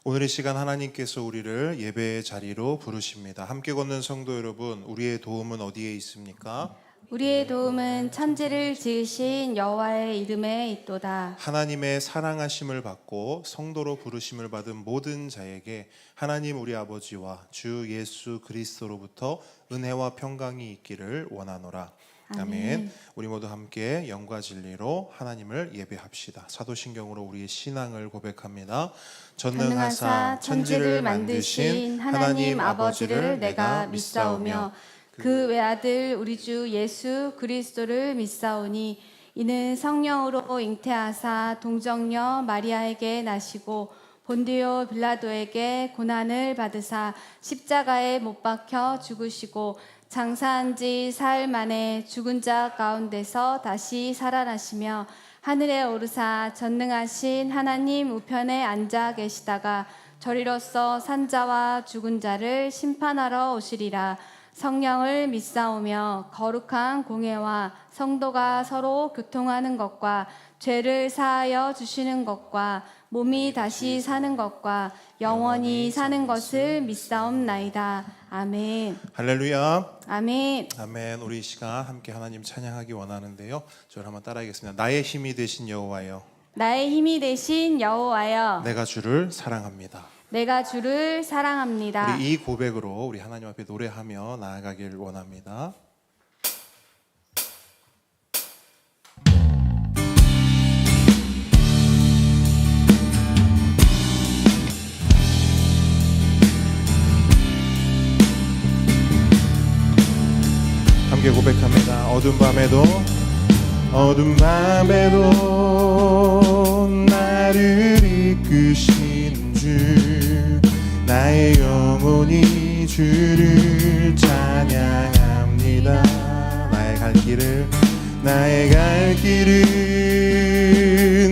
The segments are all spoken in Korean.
오늘 이 시간 하나님께서 우리를 예배의 자리로 부르십니다. 함께 걷는 성도 여러분, 우리의 도움은 어디에 있습니까? 우리의 도움은 천지를 지으신 여호와의 이름에 있도다. 하나님의 사랑하심을 받고 성도로 부르심을 받은 모든 자에게 하나님 우리 아버지와 주 예수 그리스도로부터 은혜와 평강이 있기를 원하노라. 아멘. 우리 모두 함께 영과 진리로 하나님을 예배합시다. 사도신경으로 우리의 신앙을 고백합니다. 전능하사 천지를 만드신 하나님 아버지를 내가 믿사오며 그 외아들 우리 주 예수 그리스도를 믿사오니 이는 성령으로 잉태하사 동정녀 마리아에게 나시고 본디오 빌라도에게 고난을 받으사 십자가에 못 박혀 죽으시고 장사한 지 사흘 만에 죽은 자 가운데서 다시 살아나시며 하늘에 오르사 전능하신 하나님 우편에 앉아 계시다가 저리로서 산자와 죽은 자를 심판하러 오시리라. 성령을 믿사오며 거룩한 공회와 성도가 서로 교통하는 것과 죄를 사하여 주시는 것과 몸이 다시 사는 것과 영원히 사는 것을 믿사옵나이다. 아멘. 할렐루야. 아멘. 아멘. 우리 이 시간 함께 하나님 찬양하기 원하는데요. 저를 한번 따라하겠습니다. 나의 힘이 되신 여호와여, 나의 힘이 되신 여호와여, 내가 주를 사랑합니다. 내가 주를 사랑합니다. 우리 이 고백으로 우리 하나님 앞에 노래하며 나아가길 원합니다. 함께 고백합니다. 어두운 밤에도 나를 이끄신 주, 나의 영혼이 주를 찬양합니다. 나의 갈 길을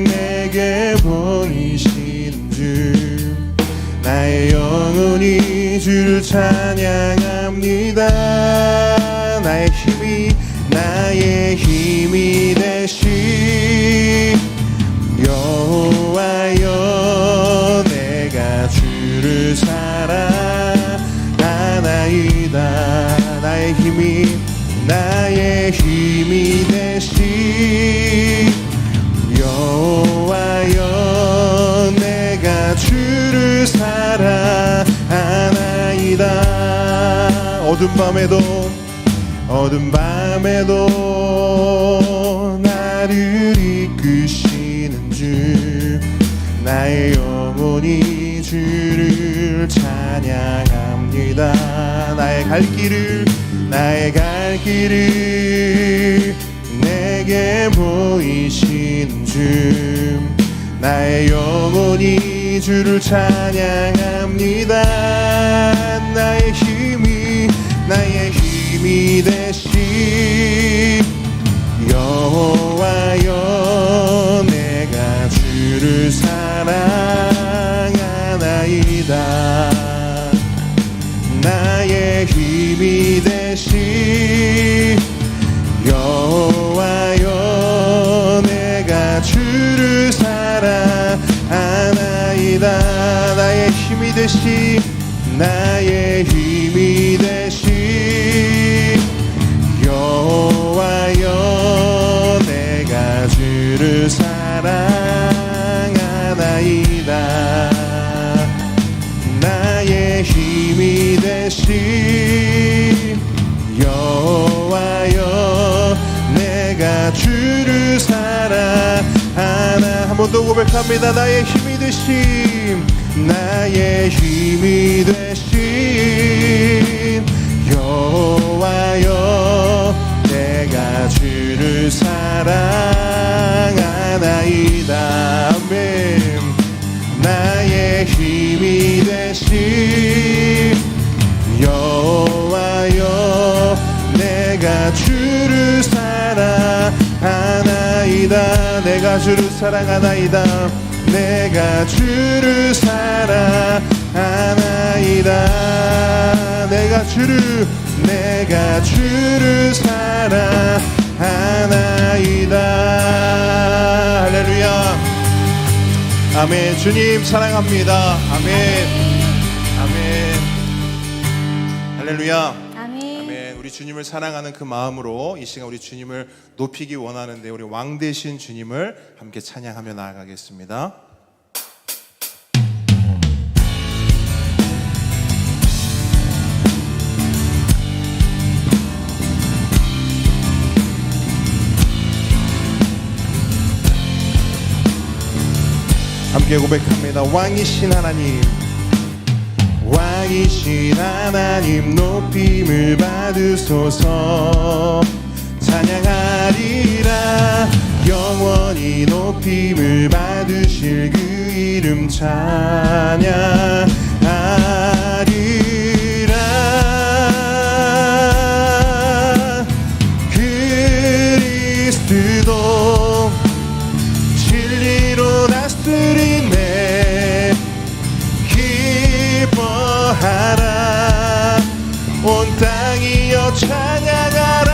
내게 보이신 주, 나의 영혼이 주를 찬양합니다. 나의 힘이 되신 여호와여, 내가 주를 사랑하나이다. 나의 힘이 되신 여호와여, 내가 주를 사랑하나이다. 어두운 밤에도 나를 이끄시는 주, 나의 영혼이 주를 찬양합니다. 나의 갈 길을 내게 보이신 주, 나의 영혼이 주를 찬양합니다. 나의 힘이 되신 여호와여, 내가 주를 사랑하나이다. 나의 힘이 되신 여호와여, 내가 주를 사랑하나이다. 나의 힘이 되신 여호와여, 내가 주를 사랑하나이다. 나의 힘이 되신 여호와여, 내가 주를 사랑하나. 한 번 더 고백합니다. 나의 힘이 되신 여호와여, 내가 주를 사랑하나이다. 아멘. 나의 힘이 되신 여호와여, 내가 주를 사랑하나이다. 내가 주를 사랑하나이다. 내가 주를 사랑하나이다. 내가 주를 사랑하나이다. 할렐루야. 아멘. 주님 사랑합니다. 아멘. 아멘. 할렐루야. 아멘. 아멘. 우리 주님을 사랑하는 그 마음으로 이 시간 우리 주님을 높이기 원하는데 우리 왕 되신 주님을 함께 찬양하며 나아가겠습니다. 함께 고백합니다. 왕이신 하나님, 왕이신 하나님 높임을 받으소서. 찬양하리라 영원히 높임을 받으실 그 이름 찬양하리라. 그리스도 진리로 다스리네. 기뻐하라 온 땅이여 찬양하라.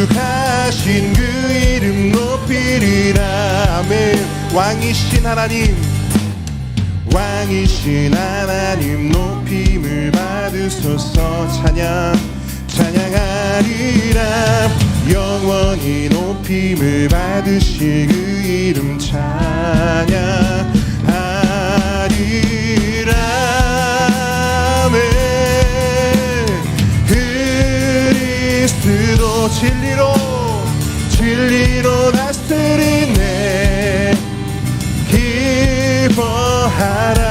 거룩하신 그 이름 높이리라. 아멘. 왕이신 하나님, 왕이신 하나님 높임을 받으소서. 찬양하리라 영원히 높임을 받으실 그 이름 찬양하리라. 아멘. 그리스도 진리로 다스리네. 기뻐하라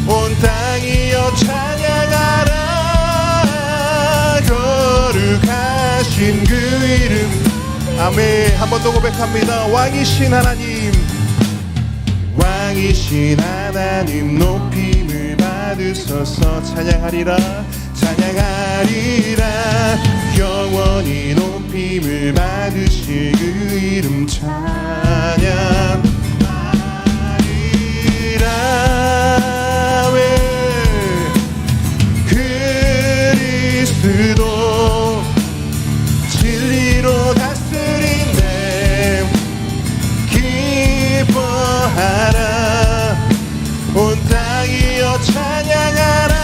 온 땅이여 찬양하라. 거룩하신 그 이름. 아멘. 한 번 더 고백합니다. 왕이신 하나님, 왕이신 하나님 높임을 받으소서. 찬양하리라 영원히 높임을 받으실 그 이름 찬양하리라. 그리스도 진리로 다스리네. 기뻐하라 온 땅이여 찬양하라.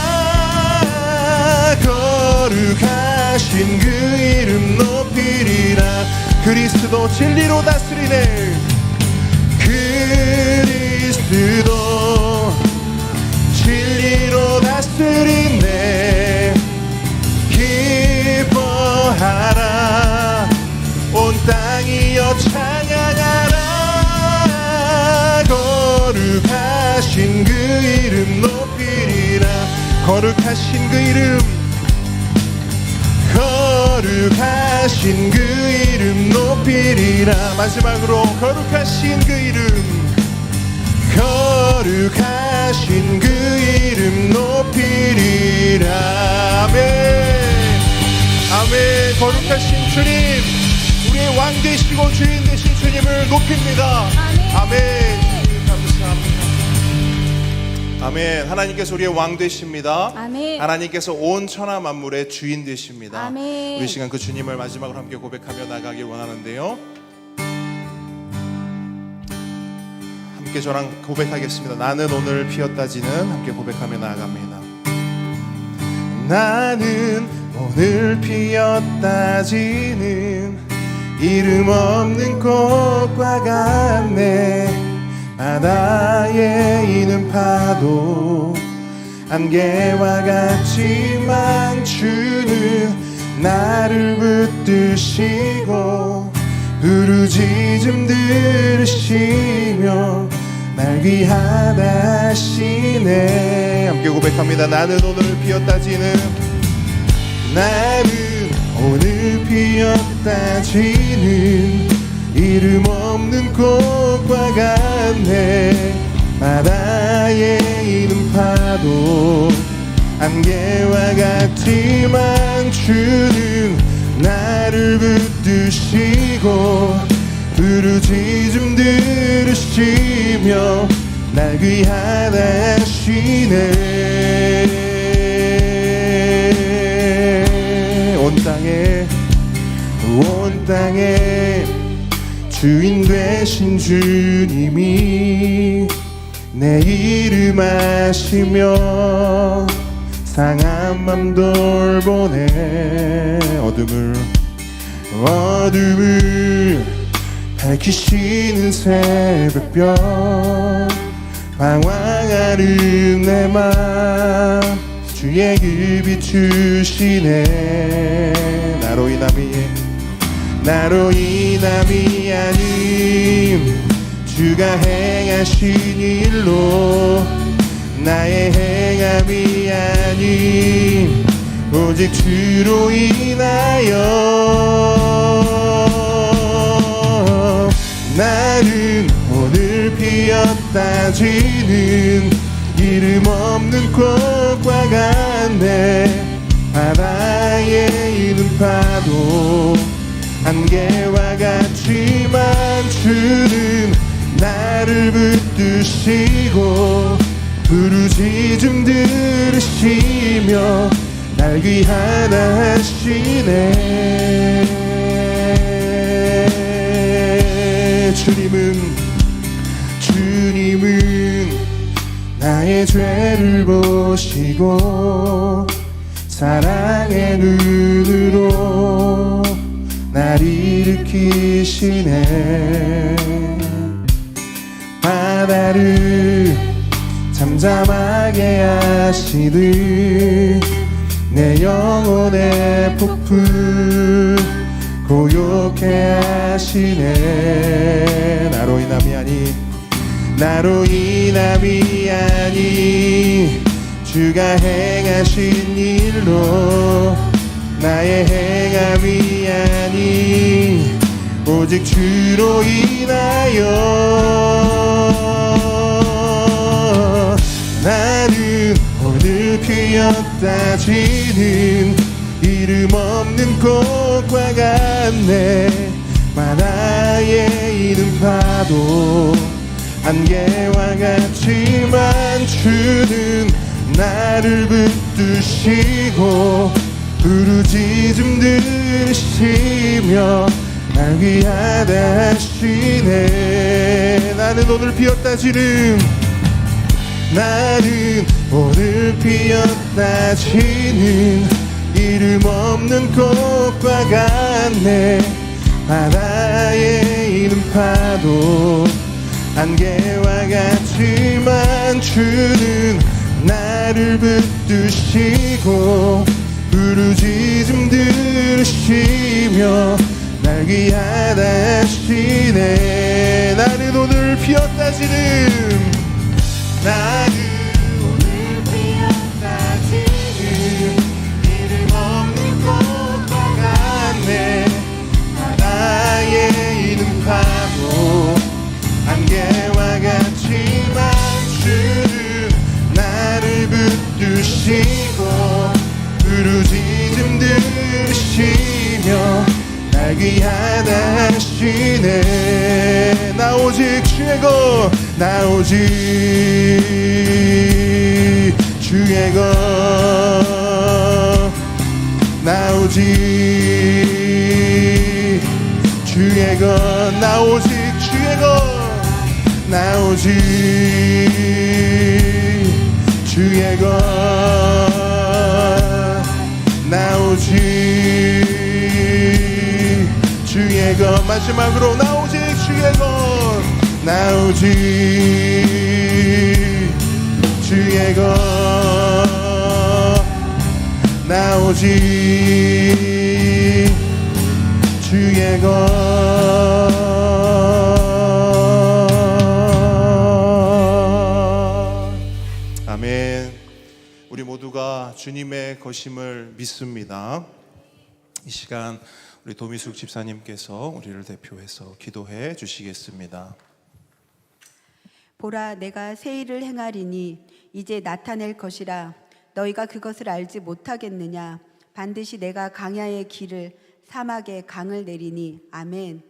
거룩하신 그 이름 높이리라. 그리스도 진리로 다스리네. 그리스도 진리로 다스리네. 기뻐하라 온 땅이여 찬양하라. 거룩하신 그 이름 높이리라. 거룩하신 그 이름, 거룩하신 그 이름 높이리라. 마지막으로 거룩하신 그 이름, 거룩하신 그 이름 높이리라. 아멘. 아멘. 거룩하신 주님, 우리의 왕 되시고 주인 되신 주님을 높입니다. 아멘. 감사합니다. 아멘. 하나님께서 우리의 왕 되십니다. 아멘. 하나님께서 온 천하 만물의 주인 되십니다. 아멘. 우리 시간 그 주님을 마지막으로 함께 고백하며 나가길 원하는데요. 함께 저랑 고백하겠습니다. 나는 오늘 피었다지는 함께 고백하며 나아갑니다. 나는 오늘 피었다지는 이름 없는 꽃과 같네. 바다에 있는 파도 안개와 같지만 주는 나를 붙드시고 부르짖음 들으시며 날 귀하다 하시네. 함께 고백합니다. 나는 오늘 피었다지는, 나는 오늘 피었다지는 이름 없는 꽃과 같네. 바다에 있는 파도 안개와 같지만 주는 나를 붙드시고 부르짖음 들으시며 날 귀하다 하시네. 온 땅에 주인 되신 주님이 내 이름 아시며 상한 맘 돌보네. 어둠을 밝히시는 새벽별 방황하는 내 맘 주의 그 비추시네. 나로 인함이 아님 주가 행하신 일로 나의 행함이 아님 오직 주로 인하여 나는 오늘 피었다 지는 이름 없는 꽃과 같네. 바다에 있는 파도 안개와 같지만 주는 나를 붙드시고 부르짖음 들으시며 날 귀하다 하시네. 주님은 나의 죄를 보시고 사랑의 눈으로 날 일으키시네. 바다를 잠잠하게 하시듯 내 영혼의 폭풍 고요케 하시네. 나로 인함이 아니 주가 행하신 일로 나의 행함이 아니 오직 주로 인하여 나는 오늘 피었다 지는 이름 없는 꽃과 같네. 바다에 있는 파도 안개와 같지만 주는 나를 붙드시고 부르짖음 들으시며 날 귀하다 하시네. 나는 오늘 피었다 지는 이름 없는 꽃과 같네. 바다에 있는 파도 안개와 같지만 주는 나를 붙드시고 부르짖음 들으시며 날 귀하다 하시네. 나는 오늘 피었다 지는 이름 없는 꽃과 같네. 바다에 있는 파도 안개와 같지만 주는 나를 붙드시고 부르짖음 들으시며 날 귀하다 하시네. 나 오직 주의 것 나 오직 주의 것 나 오직 주의 것 나 오직 주의 것 나 오직 주의 것 마지막으로 나 오직 주의 것 나 오직 주의 것 나 오직 주의 것. 아멘. 우리 모두가 주님의 것임을 믿습니다. 이 시간 우리 도미숙 집사님께서 우리를 대표해서 기도해 주시겠습니다. 보라, 내가 새 일을 행하리니 이제 나타낼 것이라. 너희가 그것을 알지 못하겠느냐? 반드시 내가 강야의 길을 사막에 강을 내리니. 아멘.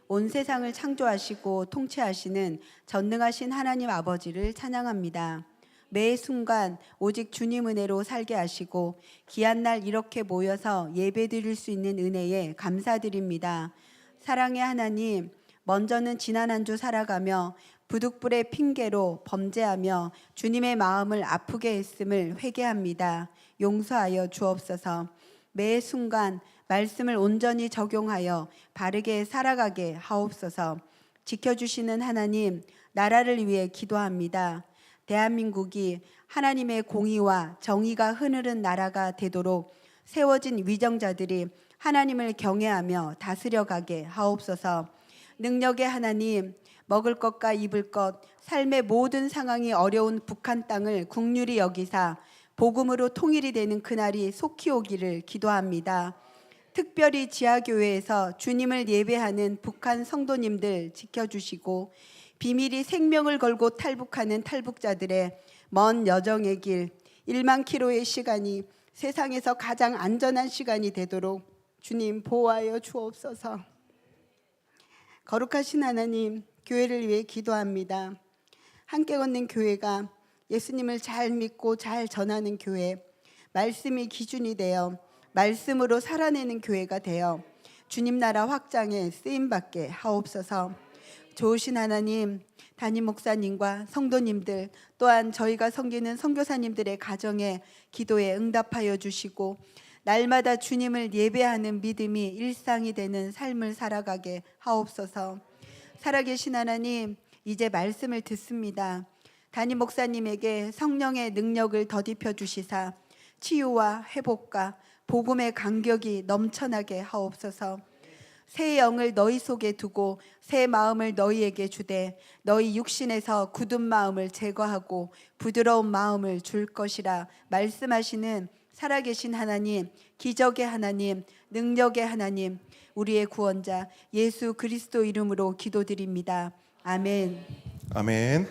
온 세상을 창조하시고 통치하시는 전능하신 하나님 아버지를 찬양합니다. 매 순간 오직 주님 은혜로 살게 하시고 귀한 날 이렇게 모여서 예배드릴 수 있는 은혜에 감사드립니다. 사랑의 하나님, 먼저는 지난 한 주 살아가며 부득불의 핑계로 범죄하며 주님의 마음을 아프게 했음을 회개합니다. 용서하여 주옵소서. 매 순간 말씀을 온전히 적용하여 바르게 살아가게 하옵소서. 지켜주시는 하나님, 나라를 위해 기도합니다. 대한민국이 하나님의 공의와 정의가 흐르는 나라가 되도록 세워진 위정자들이 하나님을 경외하며 다스려가게 하옵소서. 능력의 하나님, 먹을 것과 입을 것, 삶의 모든 상황이 어려운 북한 땅을 국률이 여기사 복음으로 통일이 되는 그날이 속히 오기를 기도합니다. 특별히 지하교회에서 주님을 예배하는 북한 성도님들 지켜주시고 비밀이 생명을 걸고 탈북하는 탈북자들의 먼 여정의 길 1만 킬로의 시간이 세상에서 가장 안전한 시간이 되도록 주님 보호하여 주옵소서. 거룩하신 하나님, 교회를 위해 기도합니다. 함께 걷는 교회가 예수님을 잘 믿고 잘 전하는 교회, 말씀이 기준이 되어 말씀으로 살아내는 교회가 되어 주님 나라 확장에 쓰임받게 하옵소서. 좋으신 하나님, 담임 목사님과 성도님들 또한 저희가 섬기는 선교사님들의 가정에 기도에 응답하여 주시고 날마다 주님을 예배하는 믿음이 일상이 되는 삶을 살아가게 하옵소서. 살아계신 하나님, 이제 말씀을 듣습니다. 담임 목사님에게 성령의 능력을 더딥혀 주시사 치유와 회복과 복음의 간격이 넘쳐나게 하옵소서. 새 영을 너희 속에 두고 새 마음을 너희에게 주되 너희 육신에서 굳은 마음을 제거하고 부드러운 마음을 줄 것이라 말씀하시는 살아계신 하나님, 기적의 하나님, 능력의 하나님, 우리의 구원자 예수 그리스도 이름으로 기도드립니다. 아멘. 아멘.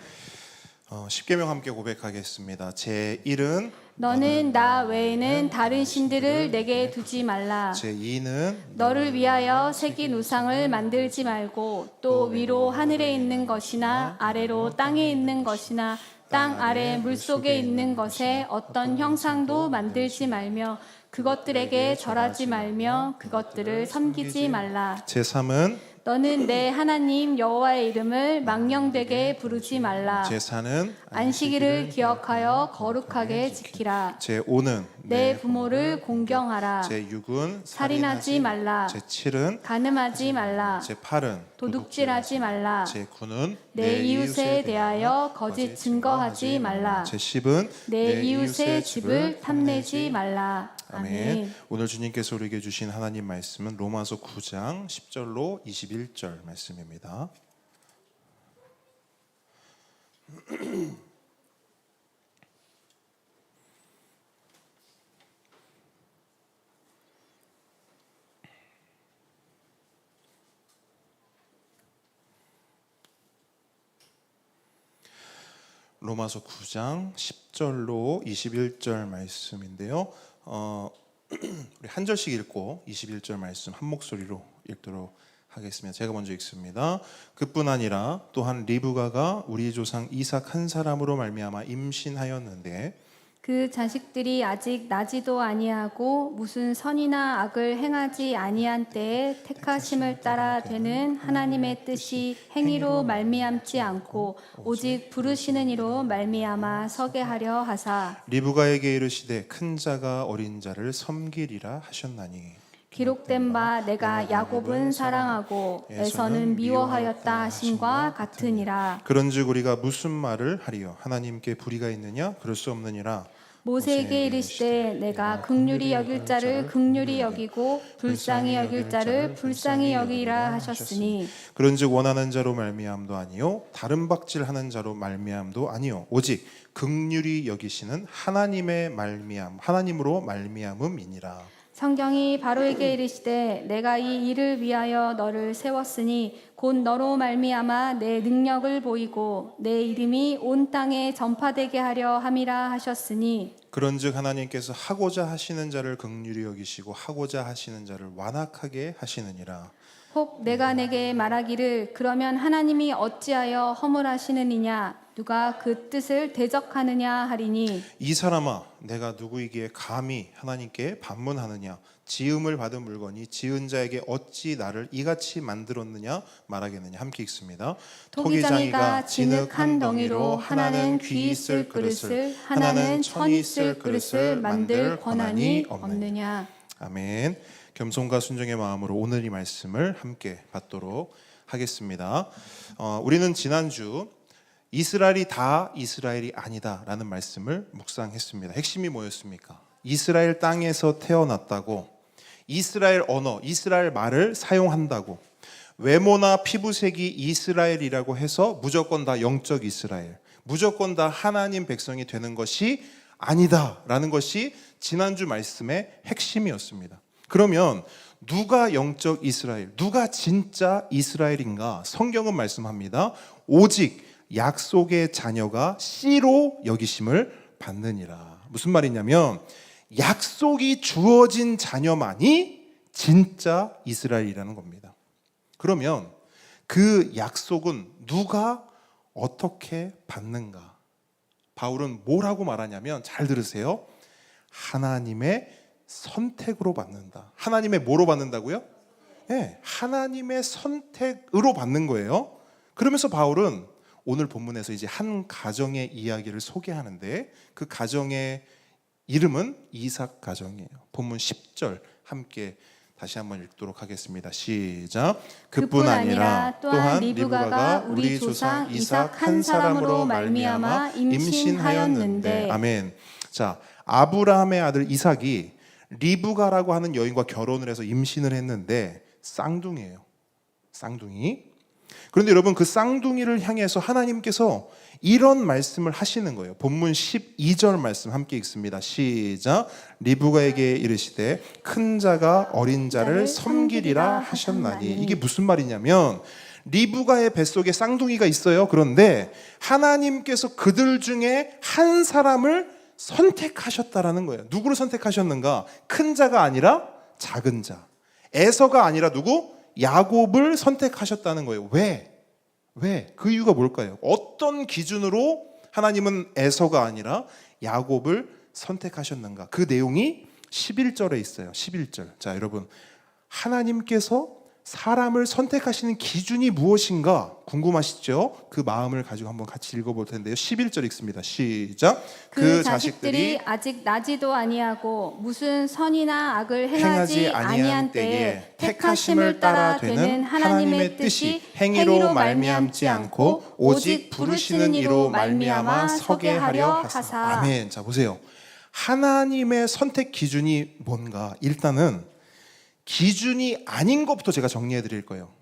10계명 함께 고백하겠습니다. 제1은 너는 나 외에는 다른 신들을 내게 두지 말라. 제2는 너를 위하여 새긴 우상을 만들지 말고 또 위로 하늘에 있는 것이나 아래로 땅에 있는 것이나 땅 아래 물속에 있는 것에 어떤 형상도 만들지 말며 그것들에게 절하지 말며 그것들을 섬기지 말라. 제3은 너는 내 하나님 여호와의 이름을 망령되게 부르지 말라. 제4는 안식일을 기억하여 거룩하게 지키라. 제5는 내 부모를 공경하라. 제6은 살인하지 말라. 제7은 간음하지 말라. 제8은 도둑질하지 말라. 제9는 내 이웃에 대하여 거짓 증거하지 말라. 제10은 내 이웃의 집을 탐내지 말라. 아멘. 오늘 주님께서 우리에게 주신 하나님 말씀은 로마서 9장 10절로 21절 말씀입니다. 로마서 9장 10절로 21절 말씀인데요. 우리 한 절씩 읽고 21절 말씀 한 목소리로 읽도록 하겠습니다. 제가 먼저 읽습니다. 그뿐 아니라 또한 리브가가 우리 조상 이삭 한 사람으로 말미암아 임신하였는데 그 자식들이 아직 나지도 아니하고 무슨 선이나 악을 행하지 아니한 때에 택하심을 따라 되는 하나님의 뜻이 행위로 말미암지 않고 오직 부르시는 이로 말미암아 서게 하려 하사 리브가에게 이르시되 큰 자가 어린 자를 섬기리라 하셨나니 기록된 바 내가 야곱은 사랑하고 에서는 미워하였다 하심과 같으니라. 그런즉 우리가 무슨 말을 하리요 하나님께 불의가 있느냐 그럴 수 없느니라. 모세에게 이르시되 내가 긍휼히 여길 자를 긍휼히 여기고 불쌍히 여길 자를 불쌍히 여기라 하셨으니 그런즉 원하는 자로 말미암도 아니요 다른 박질하는 자로 말미암도 아니요 오직 긍휼히 여기시는 하나님으로 말미암음이니라. 성경이 바로에게 이르시되 내가 이 일을 위하여 너를 세웠으니 곧 너로 말미암아 내 능력을 보이고 내 이름이 온 땅에 전파되게 하려 함이라 하셨으니 그런즉 하나님께서 하고자 하시는 자를 긍휼히 여기시고 하고자 하시는 자를 완악하게 하시느니라. 혹 내가 내게 말하기를 그러면 하나님이 어찌하여 허물하시느니냐 누가 그 뜻을 대적하느냐 하리니 이 사람아 내가 누구이기에 감히 하나님께 반문하느냐 지음을 받은 물건이 지은 자에게 어찌 나를 이같이 만들었느냐 말하겠느냐. 함께 읽습니다. 토기장이가 진흙 한 덩이로 하나는 귀 있을 그릇을 하나는 천이 있을 그릇을 만들 권한이 없느냐. 아멘. 겸손과 순종의 마음으로 오늘 이 말씀을 함께 받도록 하겠습니다. 우리는 지난주 이스라엘이 다 이스라엘이 아니다라는 말씀을 묵상했습니다. 핵심이 뭐였습니까? 이스라엘 땅에서 태어났다고, 이스라엘 언어, 이스라엘 말을 사용한다고, 외모나 피부색이 이스라엘이라고 해서 무조건 다 영적 이스라엘, 무조건 다 하나님 백성이 되는 것이 아니다라는 것이 지난주 말씀의 핵심이었습니다. 그러면 누가 영적 이스라엘, 누가 진짜 이스라엘인가? 성경은 말씀합니다. 오직 약속의 자녀가 씨로 여기심을 받느니라. 무슨 말이냐면 약속이 주어진 자녀만이 진짜 이스라엘이라는 겁니다. 그러면 그 약속은 누가 어떻게 받는가? 바울은 뭐라고 말하냐면 잘 들으세요. 하나님의 선택으로 받는다. 하나님의 뭐로 받는다고요? 네, 하나님의 선택으로 받는 거예요. 그러면서 바울은 오늘 본문에서 이제 한 가정의 이야기를 소개하는데 그 가정의 이름은 이삭 가정이에요. 본문 10절 함께 다시 한번 읽도록 하겠습니다. 시작. 그뿐 아니라 또한 리브가가 우리 조상 이삭 한 사람으로 말미암아 임신하였는데. 아멘. 자, 아브라함의 아들 이삭이 리브가라고 하는 여인과 결혼을 해서 임신을 했는데 쌍둥이에요. 쌍둥이. 그런데 여러분 그 쌍둥이를 향해서 하나님께서 이런 말씀을 하시는 거예요. 본문 12절 말씀 함께 읽습니다. 시작. 리브가에게 이르시되 큰 자가 어린 자를 섬기리라 하셨나니. 이게 무슨 말이냐면 리브가의 뱃속에 쌍둥이가 있어요. 그런데 하나님께서 그들 중에 한 사람을 선택하셨다라는 거예요. 누구를 선택하셨는가? 큰 자가 아니라 작은 자. 에서가 아니라 누구? 야곱을 선택하셨다는 거예요. 왜? 그 이유가 뭘까요? 어떤 기준으로 하나님은 에서가 아니라 야곱을 선택하셨는가? 그 내용이 11절에 있어요. 11절. 자, 여러분, 하나님께서 사람을 선택하시는 기준이 무엇인가 궁금하시죠? 그 마음을 가지고 한번 같이 읽어볼 텐데요. 11절 읽습니다. 시작. 그 자식들이 아직 나지도 아니하고 무슨 선이나 악을 행하지 아니한 때에 택하심을 따라 되는 하나님의 뜻이 행위로 말미암지 않고 오직 부르시는 이로 말미암아 서게 하려 하사. 아멘. 자, 보세요. 하나님의 선택 기준이 뭔가? 일단은 기준이 아닌 것부터 제가 정리해 드릴 거예요.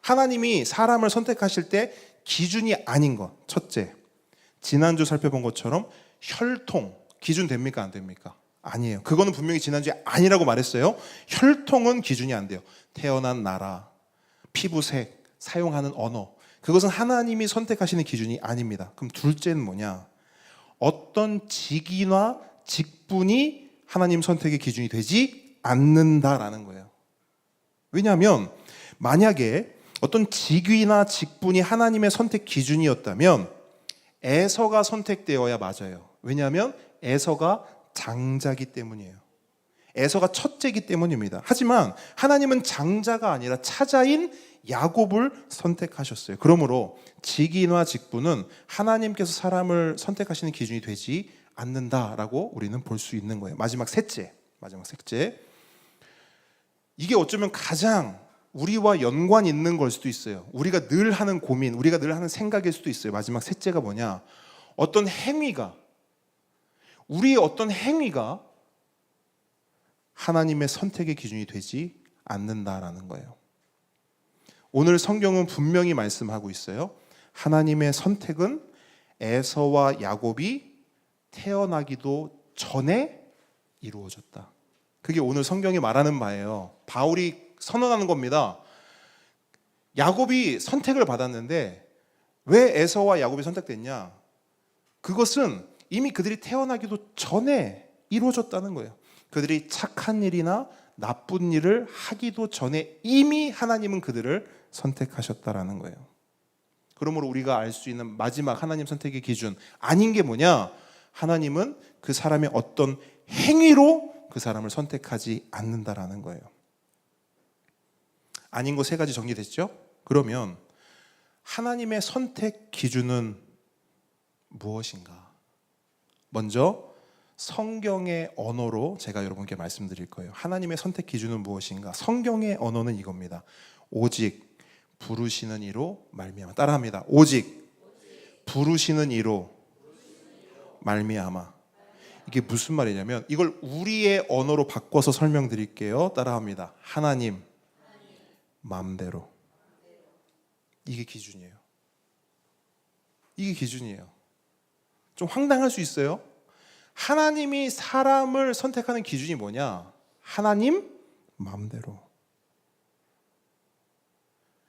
하나님이 사람을 선택하실 때 기준이 아닌 것. 첫째, 지난주 살펴본 것처럼 혈통 기준 됩니까? 안 됩니까? 아니에요. 그거는 분명히 지난주에 아니라고 말했어요. 혈통은 기준이 안 돼요. 태어난 나라, 피부색, 사용하는 언어, 그것은 하나님이 선택하시는 기준이 아닙니다. 그럼 둘째는 뭐냐? 어떤 직위나 직분이 하나님 선택의 기준이 되지 않는다라는 거예요. 왜냐하면 만약에 어떤 직위나 직분이 하나님의 선택 기준이었다면 에서가 선택되어야 맞아요. 왜냐하면 에서가 장자기 때문이에요. 에서가 첫째이기 때문입니다. 하지만 하나님은 장자가 아니라 차자인 야곱을 선택하셨어요. 그러므로 직위나 직분은 하나님께서 사람을 선택하시는 기준이 되지 않는다라고 우리는 볼 수 있는 거예요. 마지막 셋째. 이게 어쩌면 가장 우리와 연관 있는 걸 수도 있어요. 우리가 늘 하는 고민, 우리가 늘 하는 생각일 수도 있어요. 마지막 셋째가 뭐냐? 어떤 행위가, 우리의 어떤 행위가 하나님의 선택의 기준이 되지 않는다라는 거예요. 오늘 성경은 분명히 말씀하고 있어요. 하나님의 선택은 에서와 야곱이 태어나기도 전에 이루어졌다. 그게 오늘 성경이 말하는 바예요. 바울이 선언하는 겁니다. 야곱이 선택을 받았는데 왜 에서와 야곱이 선택됐냐? 그것은 이미 그들이 태어나기도 전에 이루어졌다는 거예요. 그들이 착한 일이나 나쁜 일을 하기도 전에 이미 하나님은 그들을 선택하셨다라는 거예요. 그러므로 우리가 알 수 있는 마지막 하나님 선택의 기준 아닌 게 뭐냐? 하나님은 그 사람의 어떤 행위로 그 사람을 선택하지 않는다라는 거예요. 아닌 거 세 가지 정리됐죠? 그러면 하나님의 선택 기준은 무엇인가? 먼저 성경의 언어로 제가 여러분께 말씀드릴 거예요. 하나님의 선택 기준은 무엇인가? 성경의 언어는 이겁니다. 오직 부르시는 이로 말미암아. 따라합니다. 오직 부르시는 이로 말미암아. 이게 무슨 말이냐면 이걸 우리의 언어로 바꿔서 설명드릴게요. 따라합니다. 하나님 마음대로. 이게 기준이에요. 이게 기준이에요. 좀 황당할 수 있어요. 하나님이 사람을 선택하는 기준이 뭐냐? 하나님 마음대로.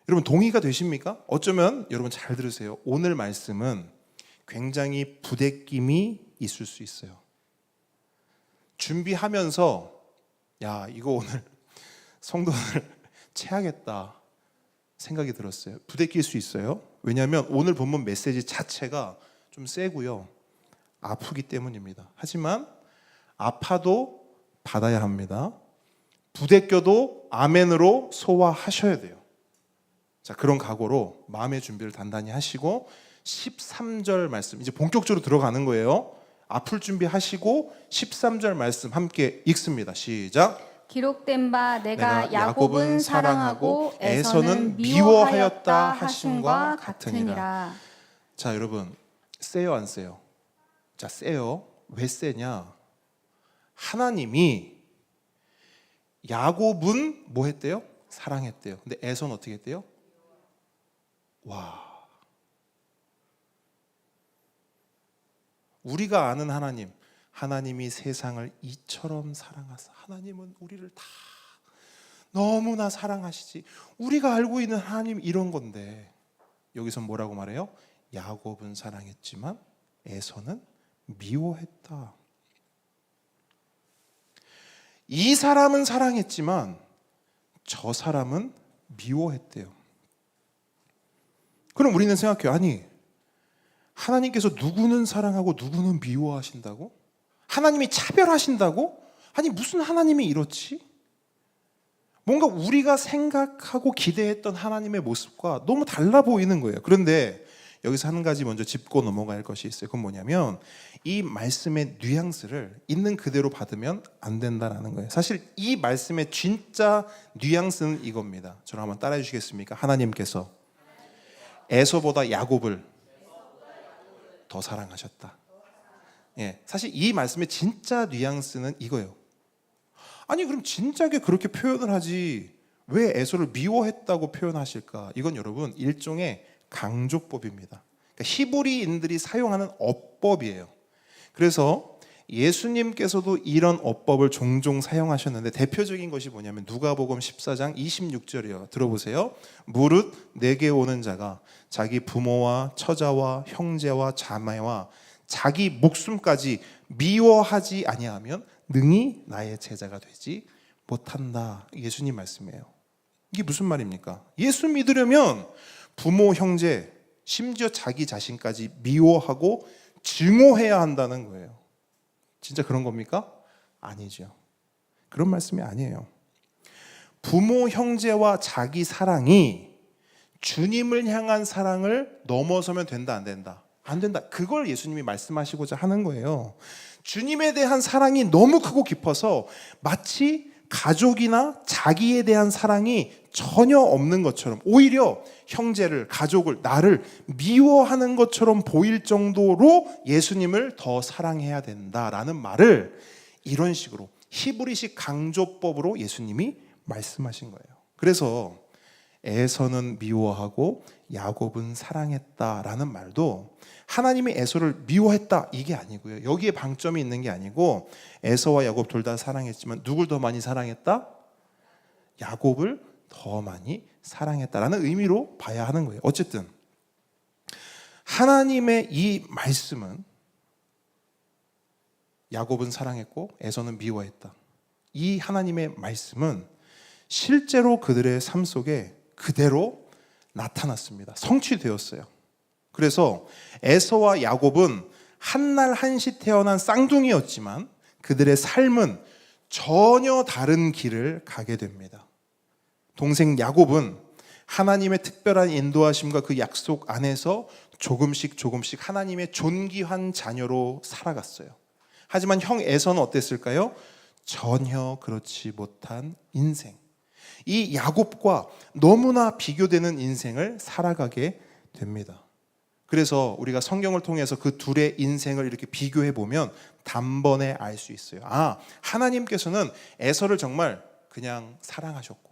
여러분 동의가 되십니까? 어쩌면 여러분 잘 들으세요. 오늘 말씀은 굉장히 부대낌이 있을 수 있어요. 준비하면서 야 이거 오늘 성도들 체하겠다 생각이 들었어요. 부대낄 수 있어요. 왜냐하면 오늘 본문 메시지 자체가 좀 세고요. 아프기 때문입니다. 하지만 아파도 받아야 합니다. 부대껴도 아멘으로 소화하셔야 돼요. 자, 그런 각오로 마음의 준비를 단단히 하시고 13절 말씀 이제 본격적으로 들어가는 거예요. 아플 준비하시고 13절 말씀 함께 읽습니다. 시작. 기록된 바 내가 야곱은 사랑하고 에서는 에서는 미워하였다 하심과 하심과 같으니라. 같으니라. 자, 여러분 세요 안 세요? 자, 세요. 왜 세냐? 하나님이 야곱은 뭐 했대요? 사랑했대요. 근데 에서는 어떻게 했대요? 와. 우리가 아는 하나님, 하나님이 세상을 이처럼 사랑하사. 하나님은 우리를 다 너무나 사랑하시지. 우리가 알고 있는 하나님 이런 건데 여기서 뭐라고 말해요? 야곱은 사랑했지만 에서는 미워했다. 이 사람은 사랑했지만 저 사람은 미워했대요. 그럼 우리는 생각해요. 아니 하나님께서 누구는 사랑하고 누구는 미워하신다고? 하나님이 차별하신다고? 아니 무슨 하나님이 이렇지? 뭔가 우리가 생각하고 기대했던 하나님의 모습과 너무 달라 보이는 거예요. 그런데 여기서 한 가지 먼저 짚고 넘어가야 할 것이 있어요. 그건 뭐냐면 이 말씀의 뉘앙스를 있는 그대로 받으면 안 된다는 거예요. 사실 이 말씀의 진짜 뉘앙스는 이겁니다. 저를 한번 따라해 주시겠습니까? 하나님께서 에서보다 야곱을 더 사랑하셨다. 예, 사실 이 말씀의 진짜 뉘앙스는 이거예요. 아니 그럼 진작에 그렇게 표현을 하지 왜 에서를 미워했다고 표현하실까? 이건 여러분 일종의 강조법입니다. 그러니까 히브리인들이 사용하는 어법이에요. 그래서 예수님께서도 이런 어법을 종종 사용하셨는데 대표적인 것이 뭐냐면 누가복음 14장 26절이에요. 들어보세요. 무릇 내게 오는 자가 자기 부모와 처자와 형제와 자매와 자기 목숨까지 미워하지 아니하면 능히 나의 제자가 되지 못한다. 예수님 말씀이에요. 이게 무슨 말입니까? 예수 믿으려면 부모, 형제, 심지어 자기 자신까지 미워하고 증오해야 한다는 거예요. 진짜 그런 겁니까? 아니죠. 그런 말씀이 아니에요. 부모, 형제와 자기 사랑이 주님을 향한 사랑을 넘어서면 된다, 안 된다? 안 된다. 그걸 예수님이 말씀하시고자 하는 거예요. 주님에 대한 사랑이 너무 크고 깊어서 마치 가족이나 자기에 대한 사랑이 전혀 없는 것처럼 오히려 형제를, 가족을, 나를 미워하는 것처럼 보일 정도로 예수님을 더 사랑해야 된다라는 말을 이런 식으로 히브리식 강조법으로 예수님이 말씀하신 거예요. 그래서 에서는 미워하고 야곱은 사랑했다라는 말도 하나님이 에서를 미워했다 이게 아니고요. 여기에 방점이 있는 게 아니고 에서와 야곱 둘 다 사랑했지만 누굴 더 많이 사랑했다? 야곱을 더 많이 사랑했다라는 의미로 봐야 하는 거예요. 어쨌든 하나님의 이 말씀은 야곱은 사랑했고 에서는 미워했다. 이 하나님의 말씀은 실제로 그들의 삶 속에 그대로 나타났습니다. 성취되었어요. 그래서 에서와 야곱은 한날 한시 태어난 쌍둥이였지만 그들의 삶은 전혀 다른 길을 가게 됩니다. 동생 야곱은 하나님의 특별한 인도하심과 그 약속 안에서 조금씩 하나님의 존귀한 자녀로 살아갔어요. 하지만 형 에서는 어땠을까요? 전혀 그렇지 못한 인생. 이 야곱과 너무나 비교되는 인생을 살아가게 됩니다. 그래서 우리가 성경을 통해서 그 둘의 인생을 이렇게 비교해 보면 단번에 알 수 있어요. 하나님께서는 에서를 정말 그냥 사랑하셨고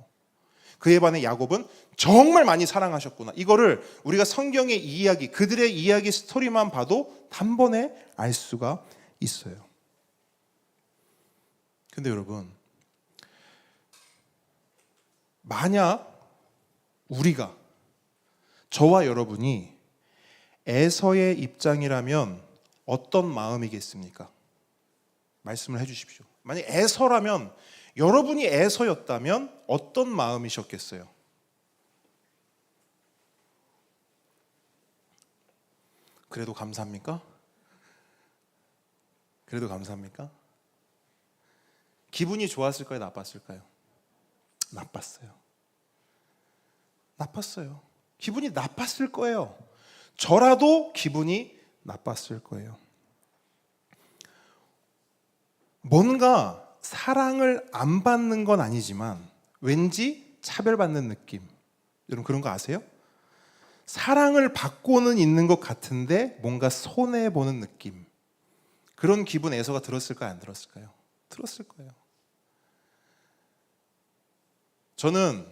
그에 반해 야곱은 정말 많이 사랑하셨구나. 이거를 우리가 성경의 이야기, 그들의 이야기 스토리만 봐도 단번에 알 수가 있어요. 근데 여러분, 만약 우리가, 저와 여러분이 에서의 입장이라면 어떤 마음이겠습니까? 말씀을 해주십시오. 만약 에서라면, 여러분이 에서였다면 어떤 마음이셨겠어요? 그래도 감사합니까? 그래도 감사합니까? 기분이 좋았을까요? 나빴을까요? 나빴어요. 기분이 나빴을 거예요. 저라도 기분이 나빴을 거예요. 뭔가 사랑을 안 받는 건 아니지만 왠지 차별받는 느낌. 여러분 그런 거 아세요? 사랑을 받고는 있는 것 같은데 뭔가 손해보는 느낌. 그런 기분 에서가 들었을까요? 안 들었을까요? 들었을 거예요. 저는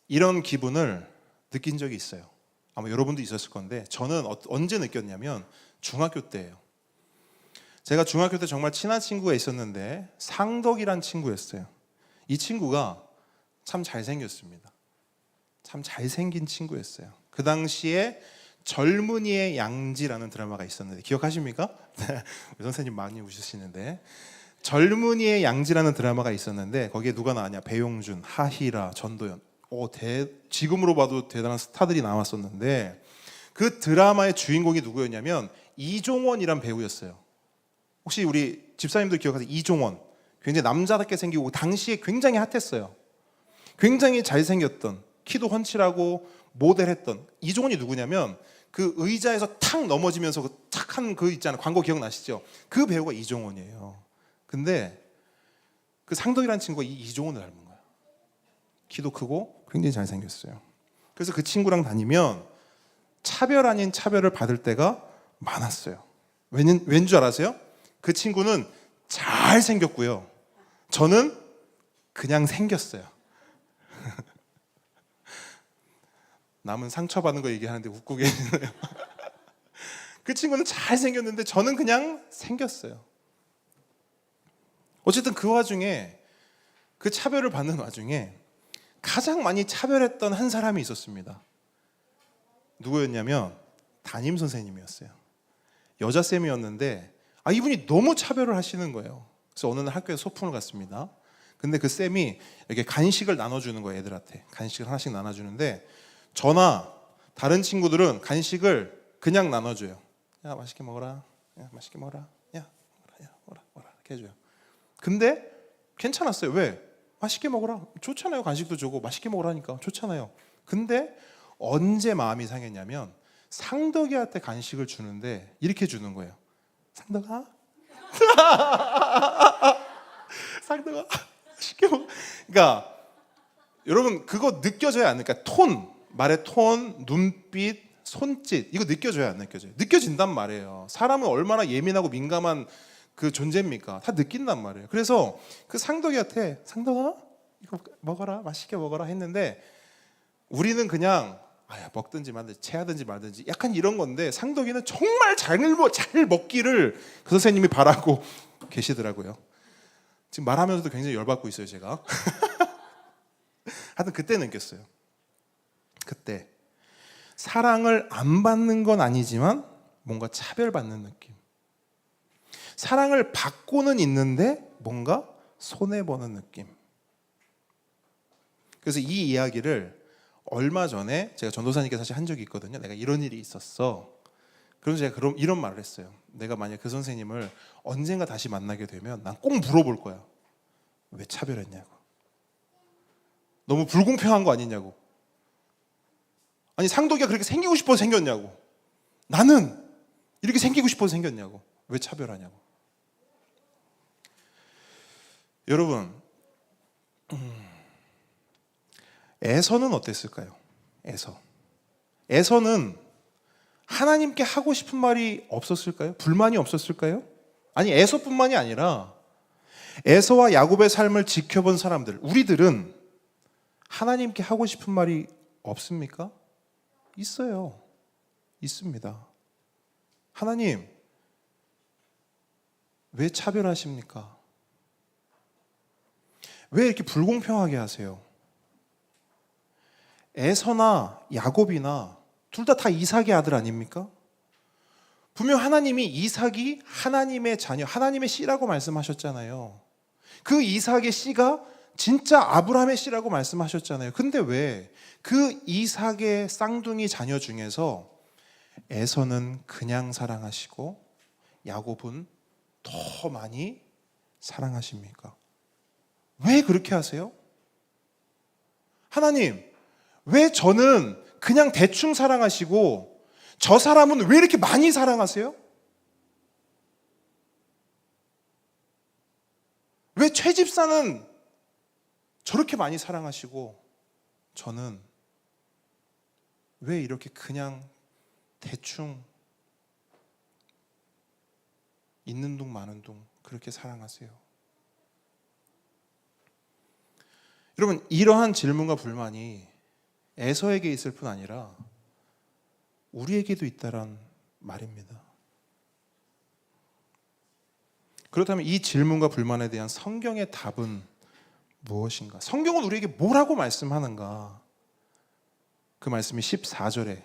이런 기분을 느낀 적이 있어요. 아마 여러분도 있었을 건데 저는 언제 느꼈냐면 중학교 때예요. 제가 중학교 때 정말 친한 친구가 있었는데 상덕이란 친구였어요. 이 친구가 참 잘생겼습니다. 참 잘생긴 친구였어요. 그 당시에 젊은이의 양지라는 드라마가 있었는데 기억하십니까? 선생님 많이 웃으시는데 젊은이의 양지라는 드라마가 있었는데 거기에 누가 나왔냐? 배용준, 하희라, 전도연. 지금으로 봐도 대단한 스타들이 나왔었는데 그 드라마의 주인공이 누구였냐면 이종원이란 배우였어요. 혹시 우리 집사님들 기억하세요? 이종원. 굉장히 남자답게 생기고 당시에 굉장히 핫했어요. 굉장히 잘생겼던, 키도 훤칠하고 모델했던 이종원이 누구냐면 그 의자에서 탁 넘어지면서 그 탁한 그 있잖아요. 광고 기억나시죠? 그 배우가 이종원이에요. 근데 그 상덕이라는 친구가 이종원을 닮은 거야. 키도 크고 굉장히 잘생겼어요. 그래서 그 친구랑 다니면 차별 아닌 차별을 받을 때가 많았어요. 왠 줄 알아세요? 그 친구는 잘생겼고요. 저는 그냥 생겼어요. 남은 상처받는 거 얘기하는데 웃고 계시네요. 그 친구는 잘생겼는데 저는 그냥 생겼어요. 어쨌든 그 와중에 그 차별을 받는 와중에 가장 많이 차별했던 한 사람이 있었습니다. 누구였냐면 담임 선생님이었어요. 여자쌤이었는데 이분이 너무 차별을 하시는 거예요. 그래서 어느 날 학교에 소풍을 갔습니다. 근데 그 쌤이 이렇게 간식을 나눠주는 거예요. 애들한테 간식을 하나씩 나눠주는데 저나 다른 친구들은 간식을 그냥 나눠줘요. 야 맛있게 먹어라. 야 맛있게 먹어라. 야 먹어라. 이렇게 해줘요. 근데 괜찮았어요. 왜? 맛있게 먹어라. 좋잖아요. 간식도 주고 맛있게 먹으라니까 좋잖아요. 근데 언제 마음이 상했냐면 상덕이한테 간식을 주는데 이렇게 주는 거예요. 상덕아 상덕아 맛있게 먹어. 그러니까 여러분 그거 느껴져야 안 느껴요? 말의 톤, 눈빛, 손짓 이거 느껴져야 안 느껴져요? 느껴진단 말이에요. 사람은 얼마나 예민하고 민감한 그 존재입니까? 다 느낀단 말이에요. 그래서 그 상덕이한테 상덕아 이거 먹어라 맛있게 먹어라 했는데 우리는 그냥 먹든지 말든지 체하든지 말든지 약간 이런 건데 상덕이는 정말 잘 먹기를 그 선생님이 바라고 계시더라고요. 지금 말하면서도 굉장히 열받고 있어요 제가. 하여튼 그때 느꼈어요. 그때 사랑을 안 받는 건 아니지만 뭔가 차별받는 느낌. 사랑을 받고는 있는데 뭔가 손해보는 느낌. 그래서 이 이야기를 얼마 전에 제가 전도사님께서 사실 한 적이 있거든요. 내가 이런 일이 있었어. 그래서 제가 이런 말을 했어요. 내가 만약 그 선생님을 언젠가 다시 만나게 되면 난 꼭 물어볼 거야. 왜 차별했냐고. 너무 불공평한 거 아니냐고. 아니 상덕이가 그렇게 생기고 싶어서 생겼냐고. 나는 이렇게 생기고 싶어서 생겼냐고. 왜 차별하냐고. 여러분, 에서는 어땠을까요? 에서는 하나님께 하고 싶은 말이 없었을까요? 불만이 없었을까요? 아니, 에서뿐만이 아니라 에서와 야곱의 삶을 지켜본 사람들, 우리들은 하나님께 하고 싶은 말이 없습니까? 있어요. 있습니다. 하나님, 왜 차별하십니까? 왜 이렇게 불공평하게 하세요? 에서나 야곱이나 둘 다 이삭의 아들 아닙니까? 분명 하나님이 이삭이 하나님의 자녀, 하나님의 씨라고 말씀하셨잖아요. 그 이삭의 씨가 진짜 아브라함의 씨라고 말씀하셨잖아요. 근데 왜 그 이삭의 쌍둥이 자녀 중에서 에서는 그냥 사랑하시고 야곱은 더 많이 사랑하십니까? 왜 그렇게 하세요? 하나님, 왜 저는 그냥 대충 사랑하시고 저 사람은 왜 이렇게 많이 사랑하세요? 왜 최 집사는 저렇게 많이 사랑하시고 저는 왜 이렇게 그냥 대충 있는 둥 마는 둥 그렇게 사랑하세요? 여러분, 이러한 질문과 불만이 에서에게 있을 뿐 아니라 우리에게도 있다란 말입니다. 그렇다면 이 질문과 불만에 대한 성경의 답은 무엇인가? 성경은 우리에게 뭐라고 말씀하는가? 그 말씀이 14절에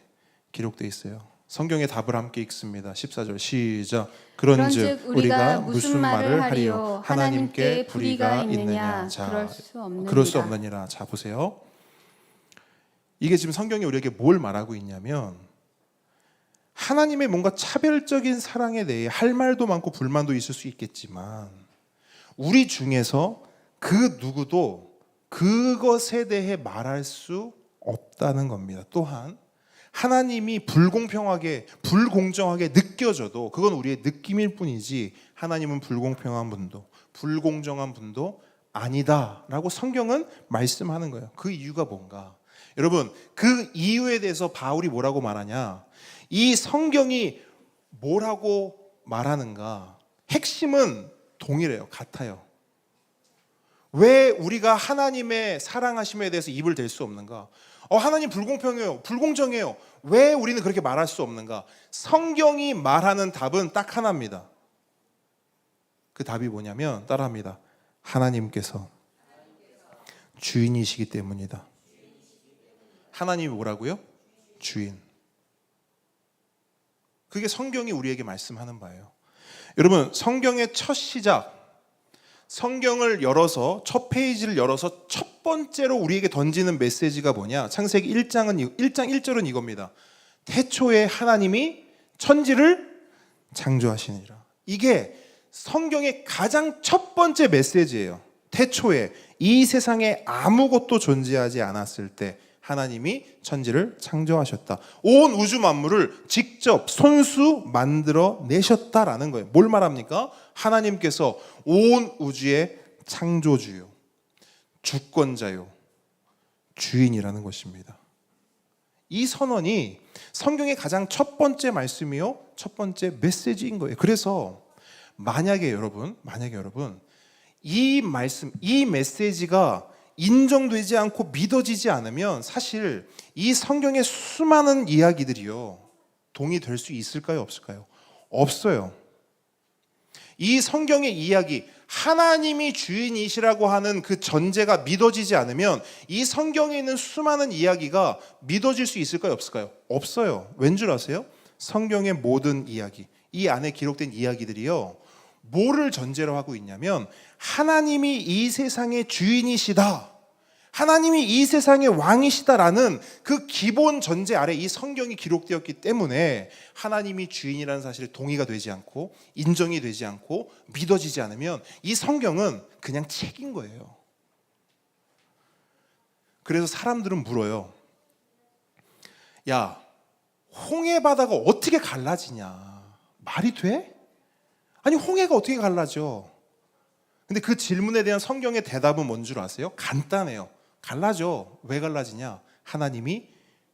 기록되어 있어요. 성경의 답을 함께 읽습니다. 14절 시작. 그런즉 우리가 무슨 말을 하리요? 하나님께 불의가 있느냐? 자, 그럴 수 없느니라. 자, 보세요. 이게 지금 성경이 우리에게 뭘 말하고 있냐면 하나님의 뭔가 차별적인 사랑에 대해 할 말도 많고 불만도 있을 수 있겠지만 우리 중에서 그 누구도 그것에 대해 말할 수 없다는 겁니다. 또한 하나님이 불공평하게, 불공정하게 느껴져도 그건 우리의 느낌일 뿐이지 하나님은 불공평한 분도, 불공정한 분도 아니다라고 성경은 말씀하는 거예요. 그 이유가 뭔가? 여러분, 그 이유에 대해서 바울이 뭐라고 말하냐? 이 성경이 뭐라고 말하는가? 핵심은 동일해요. 같아요. 왜 우리가 하나님의 사랑하심에 대해서 입을 댈 수 없는가? 하나님 불공평해요. 불공정해요. 왜 우리는 그렇게 말할 수 없는가? 성경이 말하는 답은 딱 하나입니다. 그 답이 뭐냐면 따라합니다. 하나님께서 주인이시기 때문이다. 하나님이 뭐라고요? 주인. 그게 성경이 우리에게 말씀하는 바예요. 여러분, 성경의 첫 시작, 성경을 열어서 첫 페이지를 열어서 첫 번째로 우리에게 던지는 메시지가 뭐냐? 창세기 1장 1절은 이겁니다. 태초에 하나님이 천지를 창조하시니라. 이게 성경의 가장 첫 번째 메시지예요. 태초에 이 세상에 아무것도 존재하지 않았을 때 하나님이 천지를 창조하셨다. 온 우주 만물을 직접 손수 만들어 내셨다라는 거예요. 뭘 말합니까? 하나님께서 온 우주의 창조주요, 주권자요, 주인이라는 것입니다. 이 선언이 성경의 가장 첫 번째 말씀이요, 첫 번째 메시지인 거예요. 그래서 만약에 여러분 이 말씀, 이 메시지가 인정되지 않고 믿어지지 않으면 사실 이 성경의 수많은 이야기들이요 동의될 수 있을까요? 없을까요? 없어요. 이 성경의 이야기, 하나님이 주인이시라고 하는 그 전제가 믿어지지 않으면 이 성경에 있는 수많은 이야기가 믿어질 수 있을까요? 없을까요? 없어요. 왠 줄 아세요? 성경의 모든 이야기, 이 안에 기록된 이야기들이요 뭐를 전제로 하고 있냐면 하나님이 이 세상의 주인이시다, 하나님이 이 세상의 왕이시다라는 그 기본 전제 아래 이 성경이 기록되었기 때문에 하나님이 주인이라는 사실에 동의가 되지 않고 인정이 되지 않고 믿어지지 않으면 이 성경은 그냥 책인 거예요. 그래서 사람들은 물어요. 야, 홍해 바다가 어떻게 갈라지냐? 말이 돼? 아니, 홍해가 어떻게 갈라져? 근데 그 질문에 대한 성경의 대답은 뭔 줄 아세요? 간단해요. 갈라져. 왜 갈라지냐? 하나님이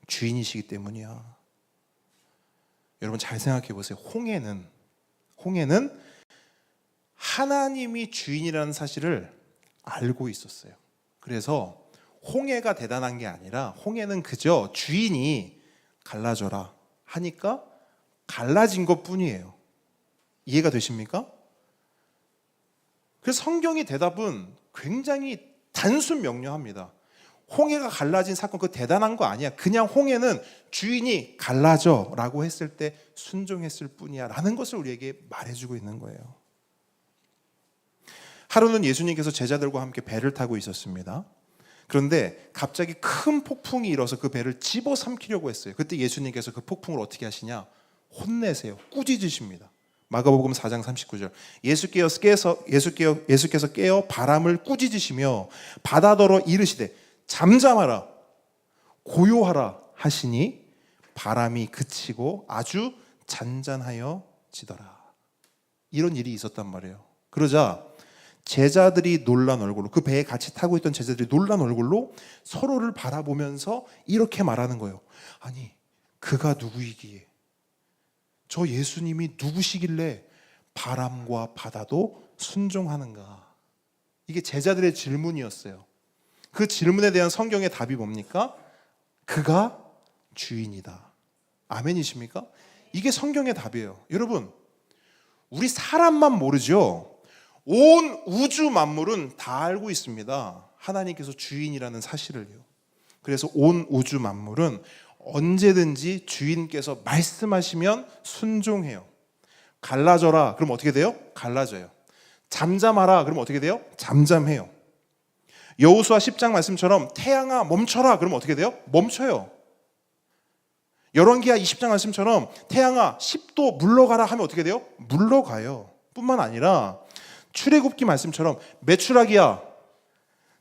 주인이시기 때문이야. 여러분 잘 생각해 보세요. 홍해는 하나님이 주인이라는 사실을 알고 있었어요. 그래서 홍해가 대단한 게 아니라 홍해는 그저 주인이 갈라져라 하니까 갈라진 것 뿐이에요. 이해가 되십니까? 그래서 성경의 대답은 굉장히 단순 명료합니다. 홍해가 갈라진 사건, 그거 대단한 거 아니야. 그냥 홍해는 주인이 갈라져 라고 했을 때 순종했을 뿐이야 라는 것을 우리에게 말해주고 있는 거예요. 하루는 예수님께서 제자들과 함께 배를 타고 있었습니다. 그런데 갑자기 큰 폭풍이 일어서 그 배를 집어삼키려고 했어요. 그때 예수님께서 그 폭풍을 어떻게 하시냐? 혼내세요. 꾸짖으십니다. 마가복음 4장 39절. 예수께서 깨어 바람을 꾸짖으시며 바다더러 이르시되 잠잠하라 고요하라 하시니 바람이 그치고 아주 잔잔하여지더라. 이런 일이 있었단 말이에요. 그러자 제자들이 놀란 얼굴로, 그 배에 같이 타고 있던 제자들이 놀란 얼굴로 서로를 바라보면서 이렇게 말하는 거예요. 아니, 그가 누구이기에, 저 예수님이 누구시길래 바람과 바다도 순종하는가? 이게 제자들의 질문이었어요. 그 질문에 대한 성경의 답이 뭡니까? 그가 주인이다. 아멘이십니까? 이게 성경의 답이에요. 여러분, 우리 사람만 모르죠. 온 우주 만물은 다 알고 있습니다. 하나님께서 주인이라는 사실을요. 그래서 온 우주 만물은 언제든지 주인께서 말씀하시면 순종해요. 갈라져라 그럼 어떻게 돼요? 갈라져요. 잠잠하라 그럼 어떻게 돼요? 잠잠해요. 여호수아 10장 말씀처럼 태양아 멈춰라 그럼 어떻게 돼요? 멈춰요. 열왕기하 20장 말씀처럼 태양아 10도 물러가라 하면 어떻게 돼요? 물러가요. 뿐만 아니라 출애굽기 말씀처럼 메추라기야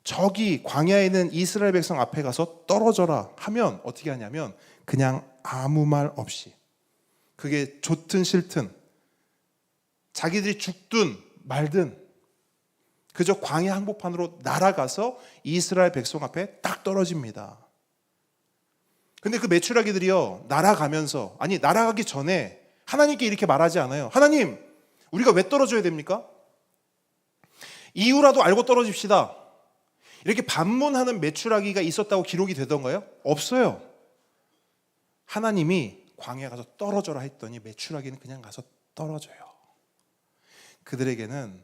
저기 광야에 있는 이스라엘 백성 앞에 가서 떨어져라 하면 어떻게 하냐면 그냥 아무 말 없이, 그게 좋든 싫든 자기들이 죽든 말든 그저 광야 한복판으로 날아가서 이스라엘 백성 앞에 딱 떨어집니다. 근데 그 메추라기들이요 날아가면서, 아니 날아가기 전에 하나님께 이렇게 말하지 않아요. 하나님, 우리가 왜 떨어져야 됩니까? 이유라도 알고 떨어집시다. 이렇게 반문하는 메추라기가 있었다고 기록이 되던가요? 없어요. 하나님이 광야에 가서 떨어져라 했더니 메추라기는 그냥 가서 떨어져요. 그들에게는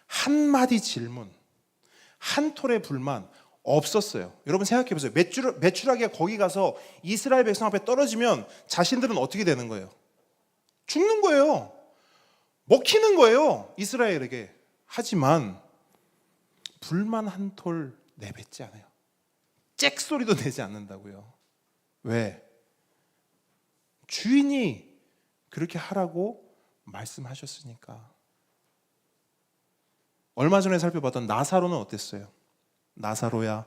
한마디 질문, 한 톨의 불만 없었어요. 여러분 생각해 보세요. 메추라기가 거기 가서 이스라엘 백성 앞에 떨어지면 자신들은 어떻게 되는 거예요? 죽는 거예요. 먹히는 거예요. 이스라엘에게. 하지만 불만 한 톨 내뱉지 않아요. 짹 소리도 내지 않는다고요. 왜? 주인이 그렇게 하라고 말씀하셨으니까. 얼마 전에 살펴봤던 나사로는 어땠어요? 나사로야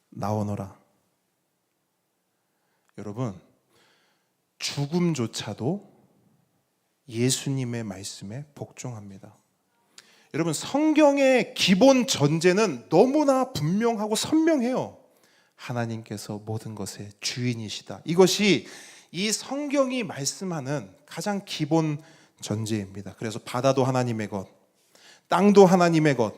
나오너라. 여러분, 죽음조차도 예수님의 말씀에 복종합니다. 여러분, 성경의 기본 전제는 너무나 분명하고 선명해요. 하나님께서 모든 것의 주인이시다. 이것이 이 성경이 말씀하는 가장 기본 전제입니다. 그래서 바다도 하나님의 것, 땅도 하나님의 것,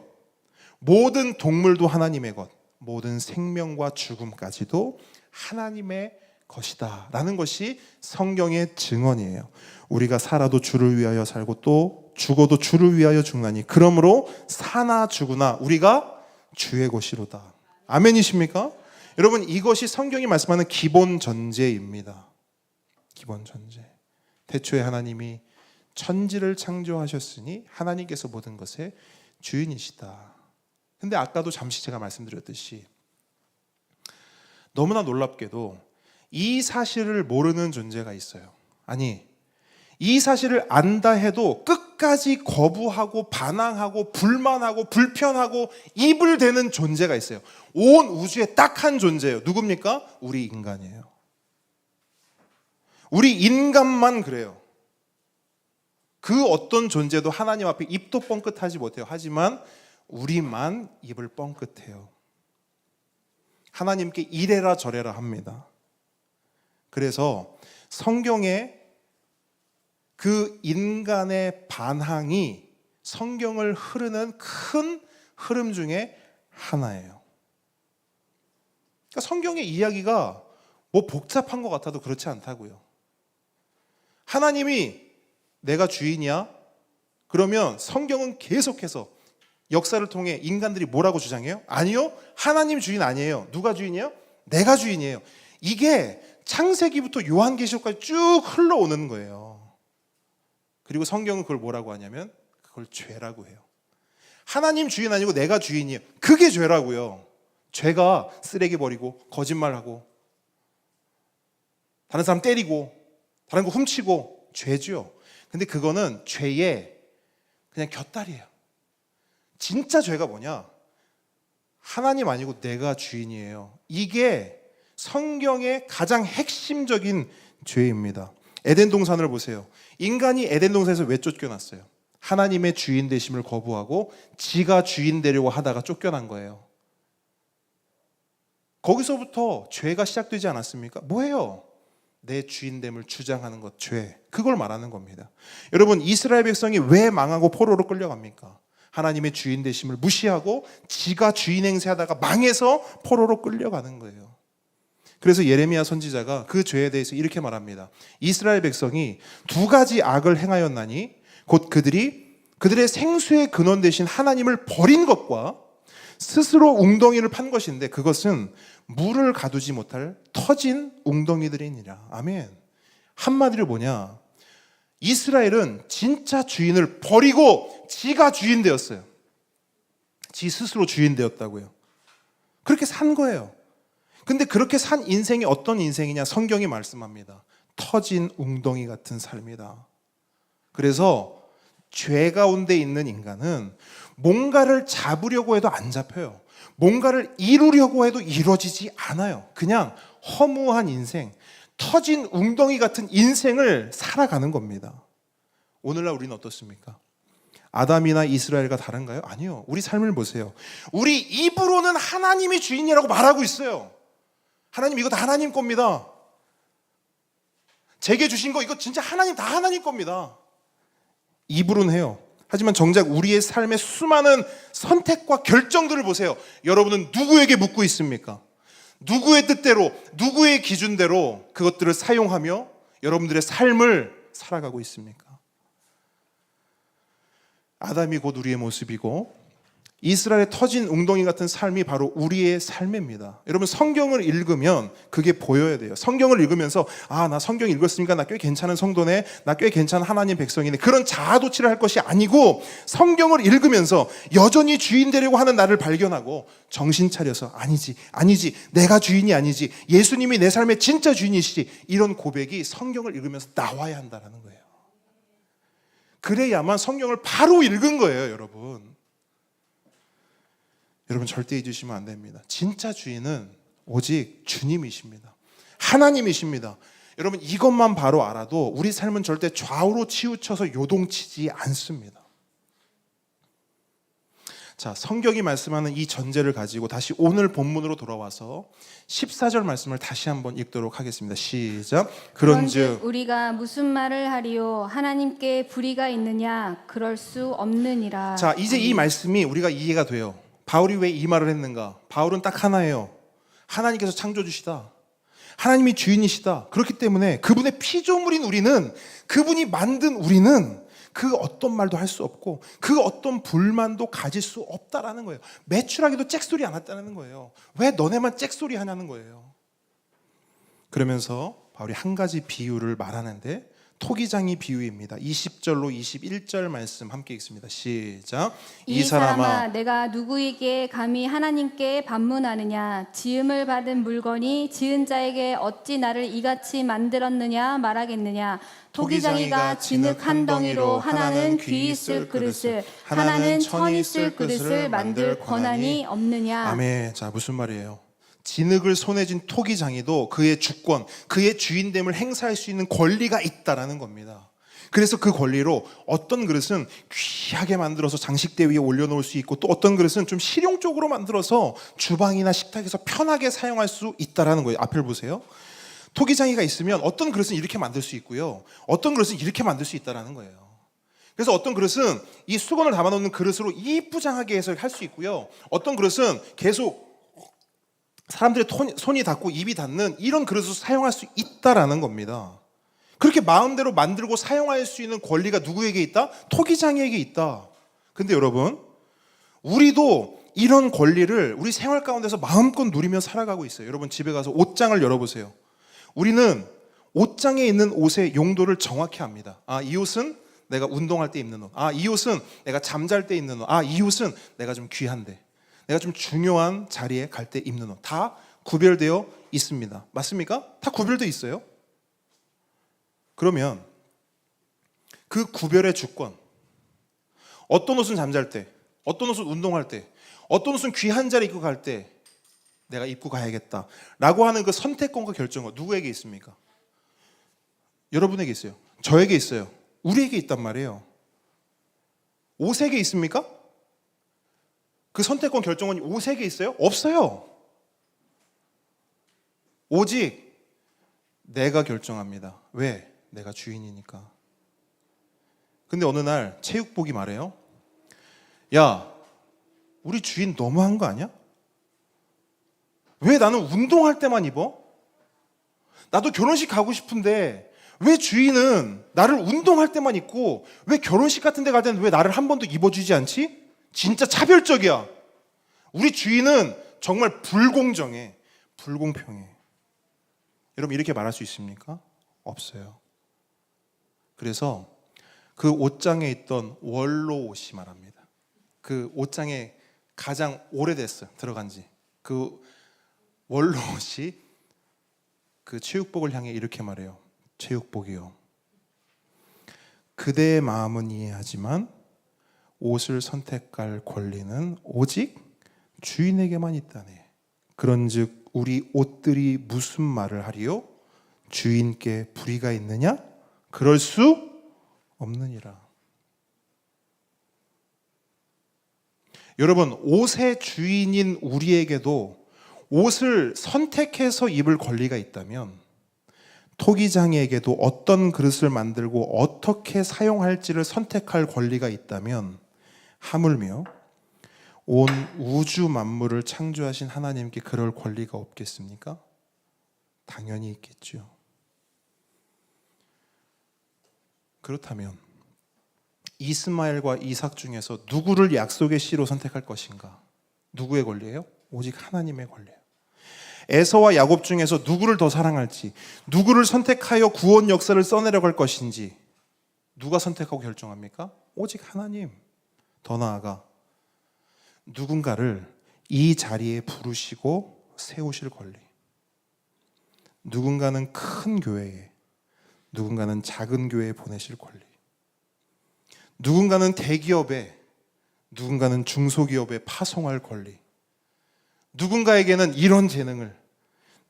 모든 동물도 하나님의 것, 모든 생명과 죽음까지도 하나님의 것이다 라는 것이 성경의 증언이에요. 우리가 살아도 주를 위하여 살고 또 죽어도 주를 위하여 죽나니 그러므로 사나 죽으나 우리가 주의 것이로다. 아멘이십니까? 여러분, 이것이 성경이 말씀하는 기본 전제입니다. 기본 전제. 태초에 하나님이 천지를 창조하셨으니 하나님께서 모든 것의 주인이시다. 근데 아까도 잠시 제가 말씀드렸듯이 너무나 놀랍게도 이 사실을 모르는 존재가 있어요. 아니, 이 사실을 안다 해도 끝까지 거부하고 반항하고 불만하고 불편하고 입을 대는 존재가 있어요. 온 우주에 딱 한 존재예요. 누굽니까? 우리 인간이에요. 우리 인간만 그래요. 그 어떤 존재도 하나님 앞에 입도 뻥끗하지 못해요. 하지만 우리만 입을 뻥끗해요. 하나님께 이래라 저래라 합니다. 그래서 성경에 그 인간의 반항이 성경을 흐르는 큰 흐름 중에 하나예요. 그러니까 성경의 이야기가 뭐 복잡한 것 같아도 그렇지 않다고요. 하나님이 내가 주인이야? 그러면 성경은 계속해서 역사를 통해 인간들이 뭐라고 주장해요? 아니요, 하나님 주인 아니에요. 누가 주인이에요? 내가 주인이에요. 이게 창세기부터 요한계시록까지 쭉 흘러오는 거예요. 그리고 성경은 그걸 뭐라고 하냐면 그걸 죄라고 해요. 하나님 주인 아니고 내가 주인이에요. 그게 죄라고요. 죄가 쓰레기 버리고 거짓말하고 다른 사람 때리고 다른 거 훔치고 죄죠. 근데 그거는 죄의 그냥 곁다리예요. 진짜 죄가 뭐냐? 하나님 아니고 내가 주인이에요. 이게 성경의 가장 핵심적인 죄입니다. 에덴 동산을 보세요. 인간이 에덴 동산에서 왜 쫓겨났어요? 하나님의 주인 되심을 거부하고 지가 주인 되려고 하다가 쫓겨난 거예요. 거기서부터 죄가 시작되지 않았습니까? 뭐예요? 내 주인됨을 주장하는 것, 죄. 그걸 말하는 겁니다. 여러분, 이스라엘 백성이 왜 망하고 포로로 끌려갑니까? 하나님의 주인 되심을 무시하고 지가 주인 행세하다가 망해서 포로로 끌려가는 거예요. 그래서 예레미야 선지자가 그 죄에 대해서 이렇게 말합니다. 이스라엘 백성이 두 가지 악을 행하였나니 곧 그들의 생수의 근원 되신 하나님을 버린 것과 스스로 웅덩이를 판 것인데 그것은 물을 가두지 못할 터진 웅덩이들이니라. 아멘. 한마디로 뭐냐? 이스라엘은 진짜 주인을 버리고 지가 주인 되었어요. 지 스스로 주인 되었다고요. 그렇게 산 거예요. 근데 그렇게 산 인생이 어떤 인생이냐? 성경이 말씀합니다. 터진 웅덩이 같은 삶이다. 그래서 죄 가운데 있는 인간은 뭔가를 잡으려고 해도 안 잡혀요. 뭔가를 이루려고 해도 이루어지지 않아요. 그냥 허무한 인생, 터진 웅덩이 같은 인생을 살아가는 겁니다. 오늘날 우리는 어떻습니까? 아담이나 이스라엘과 다른가요? 아니요. 우리 삶을 보세요. 우리 입으로는 하나님이 주인이라고 말하고 있어요. 하나님 이거 다 하나님 겁니다. 제게 주신 거 이거 진짜 하나님 다 하나님 겁니다. 입으로는 해요. 하지만 정작 우리의 삶의 수많은 선택과 결정들을 보세요. 여러분은 누구에게 묻고 있습니까? 누구의 뜻대로, 누구의 기준대로 그것들을 사용하며 여러분들의 삶을 살아가고 있습니까? 아담이 곧 우리의 모습이고 이스라엘의 터진 웅덩이 같은 삶이 바로 우리의 삶입니다. 여러분 성경을 읽으면 그게 보여야 돼요. 성경을 읽으면서 나 성경 읽었으니까 나 꽤 괜찮은 성도네, 나 꽤 괜찮은 하나님 백성이네, 그런 자아도취를 할 것이 아니고 성경을 읽으면서 여전히 주인 되려고 하는 나를 발견하고 정신 차려서 아니지 내가 주인이 아니지, 예수님이 내 삶의 진짜 주인이시지, 이런 고백이 성경을 읽으면서 나와야 한다는 거예요. 그래야만 성경을 바로 읽은 거예요. 여러분 절대 잊으시면 안 됩니다. 진짜 주인은 오직 주님이십니다. 하나님이십니다. 여러분 이것만 바로 알아도 우리 삶은 절대 좌우로 치우쳐서 요동치지 않습니다. 자, 성경이 말씀하는 이 전제를 가지고 다시 오늘 본문으로 돌아와서 14절 말씀을 다시 한번 읽도록 하겠습니다. 시작. 그런즉 우리가 무슨 말을 하리요? 하나님께 불의가 있느냐? 그럴 수 없느니라. 자, 이제 이 말씀이 우리가 이해가 돼요. 바울이 왜 이 말을 했는가? 바울은 딱 하나예요. 하나님께서 창조주시다. 하나님이 주인이시다. 그렇기 때문에 그분의 피조물인 우리는, 그분이 만든 우리는 그 어떤 말도 할 수 없고 그 어떤 불만도 가질 수 없다라는 거예요. 매출하기도 잭소리 안 했다는 거예요. 왜 너네만 잭소리 하냐는 거예요. 그러면서 바울이 한 가지 비유를 말하는데 토기장이 비유입니다. 20절로 21절 말씀 함께 읽습니다. 시작. 이 사람아 내가 누구에게 감히 하나님께 반문하느냐 지음을 받은 물건이 지은 자에게 어찌 나를 이같이 만들었느냐 말하겠느냐 토기장이가 진흙 한 덩이로 하나는 귀 쓸 그릇을 하나는 천이 쓸 그릇을 만들 권한이 없느냐. 아멘. 자, 무슨 말이에요? 진흙을 손에 쥔 토기장이도 그의 주권, 그의 주인됨을 행사할 수 있는 권리가 있다라는 겁니다. 그래서 그 권리로 어떤 그릇은 귀하게 만들어서 장식대 위에 올려놓을 수 있고, 또 어떤 그릇은 좀 실용적으로 만들어서 주방이나 식탁에서 편하게 사용할 수 있다라는 거예요. 앞을 보세요. 토기장이가 있으면 어떤 그릇은 이렇게 만들 수 있고요, 어떤 그릇은 이렇게 만들 수 있다라는 거예요. 그래서 어떤 그릇은 이 수건을 담아놓는 그릇으로 이쁘장하게 해서 할 수 있고요, 어떤 그릇은 계속 사람들의 손이 닿고 입이 닿는 이런 그릇을 사용할 수 있다라는 겁니다. 그렇게 마음대로 만들고 사용할 수 있는 권리가 누구에게 있다? 토기장이에게 있다. 근데 여러분, 우리도 이런 권리를 우리 생활 가운데서 마음껏 누리며 살아가고 있어요. 여러분 집에 가서 옷장을 열어보세요. 우리는 옷장에 있는 옷의 용도를 정확히 압니다. 아, 이 옷은 내가 운동할 때 입는 옷. 아, 이 옷은 내가 잠잘 때 입는 옷. 아, 이 옷은 내가 좀 귀한데, 내가 좀 중요한 자리에 갈 때 입는 옷. 다 구별되어 있습니다. 맞습니까? 다 구별되어 있어요. 그러면 그 구별의 주권, 어떤 옷은 잠잘 때, 어떤 옷은 운동할 때, 어떤 옷은 귀한 자리 입고 갈 때 내가 입고 가야겠다 라고 하는 그 선택권과 결정은 누구에게 있습니까? 여러분에게 있어요. 저에게 있어요. 우리에게 있단 말이에요. 옷에게 있습니까? 그 선택권 결정은 옷에게 있어요? 없어요. 오직 내가 결정합니다. 왜? 내가 주인이니까. 근데 어느 날 체육복이 말해요. 야, 우리 주인 너무한 거 아니야? 왜 나는 운동할 때만 입어? 나도 결혼식 가고 싶은데 왜 주인은 나를 운동할 때만 입고 왜 결혼식 같은 데 갈 때는 왜 나를 한 번도 입어주지 않지? 진짜 차별적이야. 우리 주인은 정말 불공정해. 불공평해. 여러분 이렇게 말할 수 있습니까? 없어요. 그래서 그 옷장에 있던 원로 옷이 말합니다. 그 옷장에 가장 오래됐어요. 들어간 지. 그 원로 옷이 그 체육복을 향해 이렇게 말해요. 체육복이요. 그대의 마음은 이해하지만 옷을 선택할 권리는 오직 주인에게만 있다네. 그런즉 우리 옷들이 무슨 말을 하리요? 주인께 불의가 있느냐? 그럴 수 없느니라. 여러분, 옷의 주인인 우리에게도 옷을 선택해서 입을 권리가 있다면 토기장이에게도 어떤 그릇을 만들고 어떻게 사용할지를 선택할 권리가 있다면 하물며 온 우주 만물을 창조하신 하나님께 그럴 권리가 없겠습니까? 당연히 있겠죠. 그렇다면 이스마엘과 이삭 중에서 누구를 약속의 씨로 선택할 것인가? 누구의 권리예요? 오직 하나님의 권리예요. 에서와 야곱 중에서 누구를 더 사랑할지, 누구를 선택하여 구원 역사를 써내려갈 것인지 누가 선택하고 결정합니까? 오직 하나님. 더 나아가 누군가를 이 자리에 부르시고 세우실 권리. 누군가는 큰 교회에, 누군가는 작은 교회에 보내실 권리. 누군가는 대기업에, 누군가는 중소기업에 파송할 권리. 누군가에게는 이런 재능을,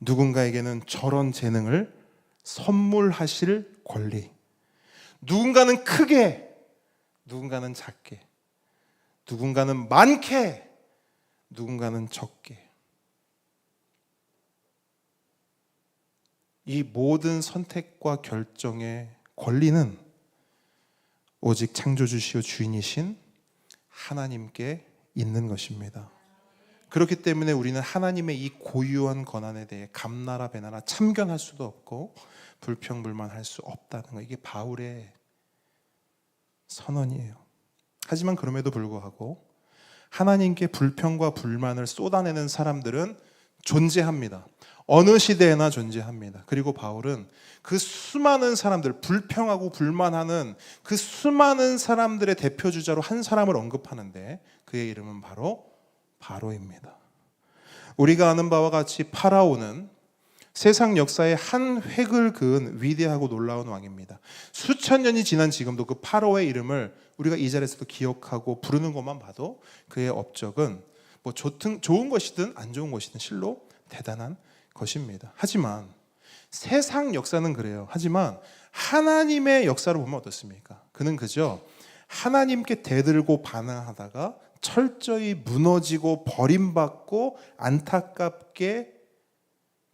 누군가에게는 저런 재능을 선물하실 권리. 누군가는 크게, 누군가는 작게, 누군가는 많게, 누군가는 적게. 이 모든 선택과 결정의 권리는 오직 창조주시오 주인이신 하나님께 있는 것입니다. 그렇기 때문에 우리는 하나님의 이 고유한 권한에 대해 감나라 배나라 참견할 수도 없고 불평불만할 수 없다는 거, 이게 바울의 선언이에요. 하지만 그럼에도 불구하고 하나님께 불평과 불만을 쏟아내는 사람들은 존재합니다. 어느 시대에나 존재합니다. 그리고 바울은 그 수많은 사람들, 불평하고 불만하는 그 수많은 사람들의 대표주자로 한 사람을 언급하는데 그의 이름은 바로 바로입니다. 우리가 아는 바와 같이 파라오는 세상 역사의 한 획을 그은 위대하고 놀라운 왕입니다. 수천 년이 지난 지금도 그 파라오의 이름을 우리가 이 자리에서도 기억하고 부르는 것만 봐도 그의 업적은 뭐 좋은 것이든 안 좋은 것이든 실로 대단한 것입니다. 하지만 세상 역사는 그래요. 하지만 하나님의 역사를 보면 어떻습니까? 그는 그저 하나님께 대들고 반항하다가 철저히 무너지고 버림받고 안타깝게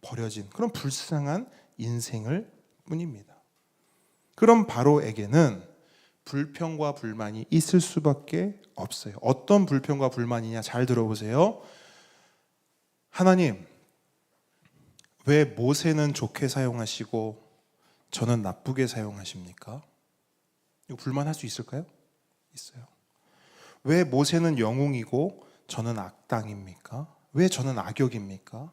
버려진 그런 불쌍한 인생을 뿐입니다. 그럼 바로에게는 불평과 불만이 있을 수밖에 없어요. 어떤 불평과 불만이냐 잘 들어보세요. 하나님, 왜 모세는 좋게 사용하시고 저는 나쁘게 사용하십니까? 이거 불만할 수 있을까요? 있어요. 왜 모세는 영웅이고 저는 악당입니까? 왜 저는 악역입니까?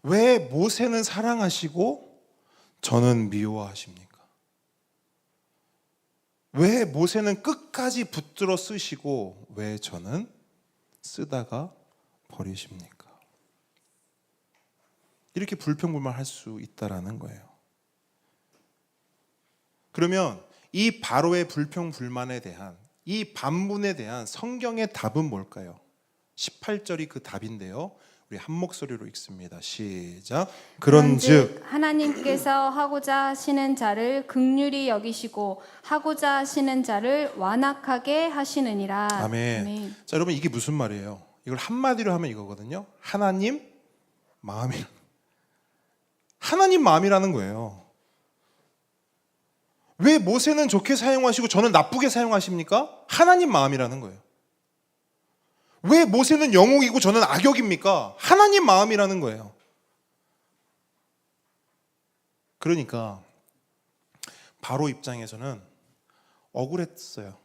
왜 모세는 사랑하시고 저는 미워하십니까? 왜 모세는 끝까지 붙들어 쓰시고 왜 저는 쓰다가 버리십니까? 이렇게 불평불만할 수 있다라는 거예요. 그러면 이 바로의 불평불만에 대한 이 반문에 대한 성경의 답은 뭘까요? 18절이 그 답인데요. 우리 한 목소리로 읽습니다. 시작. 그런즉 하나님께서 하고자 하시는 자를 긍휼히 여기시고 하고자 하시는 자를 완악하게 하시느니라. 아멘. 아멘. 자, 여러분 이게 무슨 말이에요? 이걸 한마디로 하면 이거거든요. 하나님 마음이라는 거예요. 왜 모세는 좋게 사용하시고 저는 나쁘게 사용하십니까? 하나님 마음이라는 거예요. 왜 모세는 영웅이고 저는 악역입니까? 하나님 마음이라는 거예요. 그러니까 바로 입장에서는 억울했어요.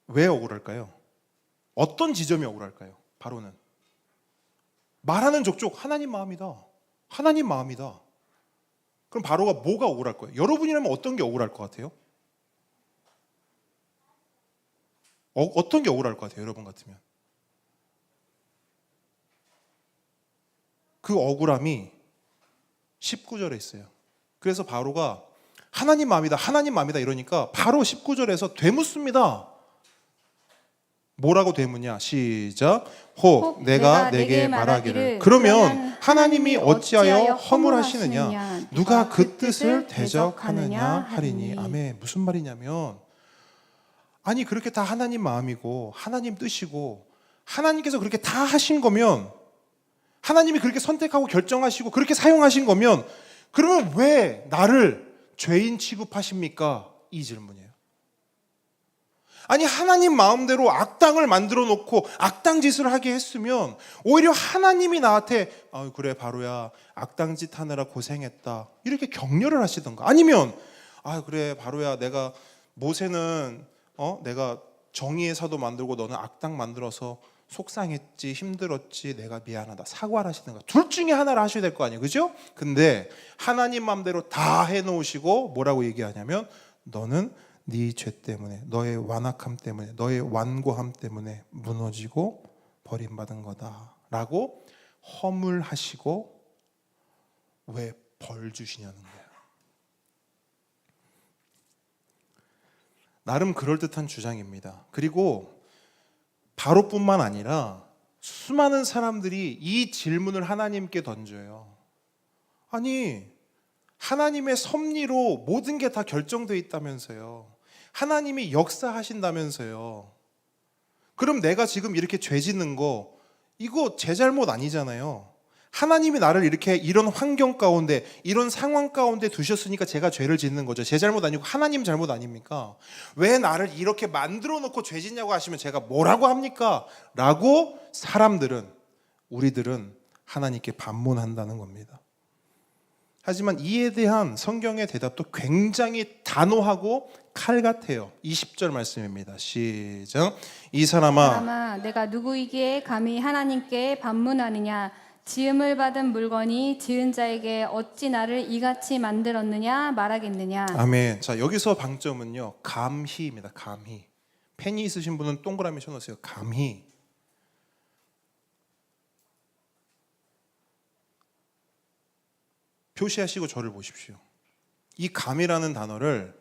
왜 억울할까요? 어떤 지점이 억울할까요? 바로는 말하는 족족 하나님 마음이다. 하나님 마음이다. 그럼 바로가 뭐가 억울할 거예요? 여러분이라면 어떤 게 억울할 것 같아요? 어떤 게 억울할 것 같아요? 여러분 같으면 그 억울함이 19절에 있어요. 그래서 바로가 하나님 마음이다 이러니까 바로 19절에서 되묻습니다. 뭐라고 되묻냐? 시작. 혹 내가 내게 말하기를 그러면 하나님이 어찌하여 허물하시느냐? 누가 그 뜻을 대적하느냐 하리니. 아멘. 무슨 말이냐면 아니 그렇게 다 하나님 마음이고 하나님 뜻이고 하나님께서 그렇게 다 하신 거면 하나님이 그렇게 선택하고 결정하시고 그렇게 사용하신 거면 그러면 왜 나를 죄인 취급하십니까? 이 질문이에요. 아니 하나님 마음대로 악당을 만들어 놓고 악당 짓을 하게 했으면 오히려 하나님이 나한테 그래 바로야 악당 짓 하느라 고생했다 이렇게 격려를 하시던가 아니면 그래 바로야 내가 모세는 내가 정의의 사도 만들고 너는 악당 만들어서 속상했지 힘들었지 내가 미안하다 사과를 하시든가 둘 중에 하나를 하셔야 될 거 아니에요, 그죠? 근데 하나님 마음대로 다 해놓으시고 뭐라고 얘기하냐면 너는 네 죄 때문에 너의 완악함 때문에 너의 완고함 때문에 무너지고 버림받은 거다라고 허물하시고 왜 벌 주시냐는 거예요. 나름 그럴듯한 주장입니다. 그리고 바로뿐만 아니라 수많은 사람들이 이 질문을 하나님께 던져요. 아니 하나님의 섭리로 모든 게 다 결정되어 있다면서요. 하나님이 역사하신다면서요. 그럼 내가 지금 이렇게 죄 짓는 거 이거 제 잘못 아니잖아요. 하나님이 나를 이렇게 이런 환경 가운데 이런 상황 가운데 두셨으니까 제가 죄를 짓는 거죠. 제 잘못 아니고 하나님 잘못 아닙니까? 왜 나를 이렇게 만들어 놓고 죄 짓냐고 하시면 제가 뭐라고 합니까? 라고 우리들은 하나님께 반문한다는 겁니다. 하지만 이에 대한 성경의 대답도 굉장히 단호하고 칼 같아요. 20절 말씀입니다. 시작. 이 사람아 사람아, 내가 누구이기에 감히 하나님께 반문하느냐? 지음을 받은 물건이 지은 자에게 어찌 나를 이같이 만들었느냐 말하겠느냐? 아멘. 자, 여기서 방점은요, 감히입니다. 감히. 펜이 있으신 분은 동그라미 쳐놓으세요. 감히. 표시하시고 저를 보십시오. 이 감이라는 단어를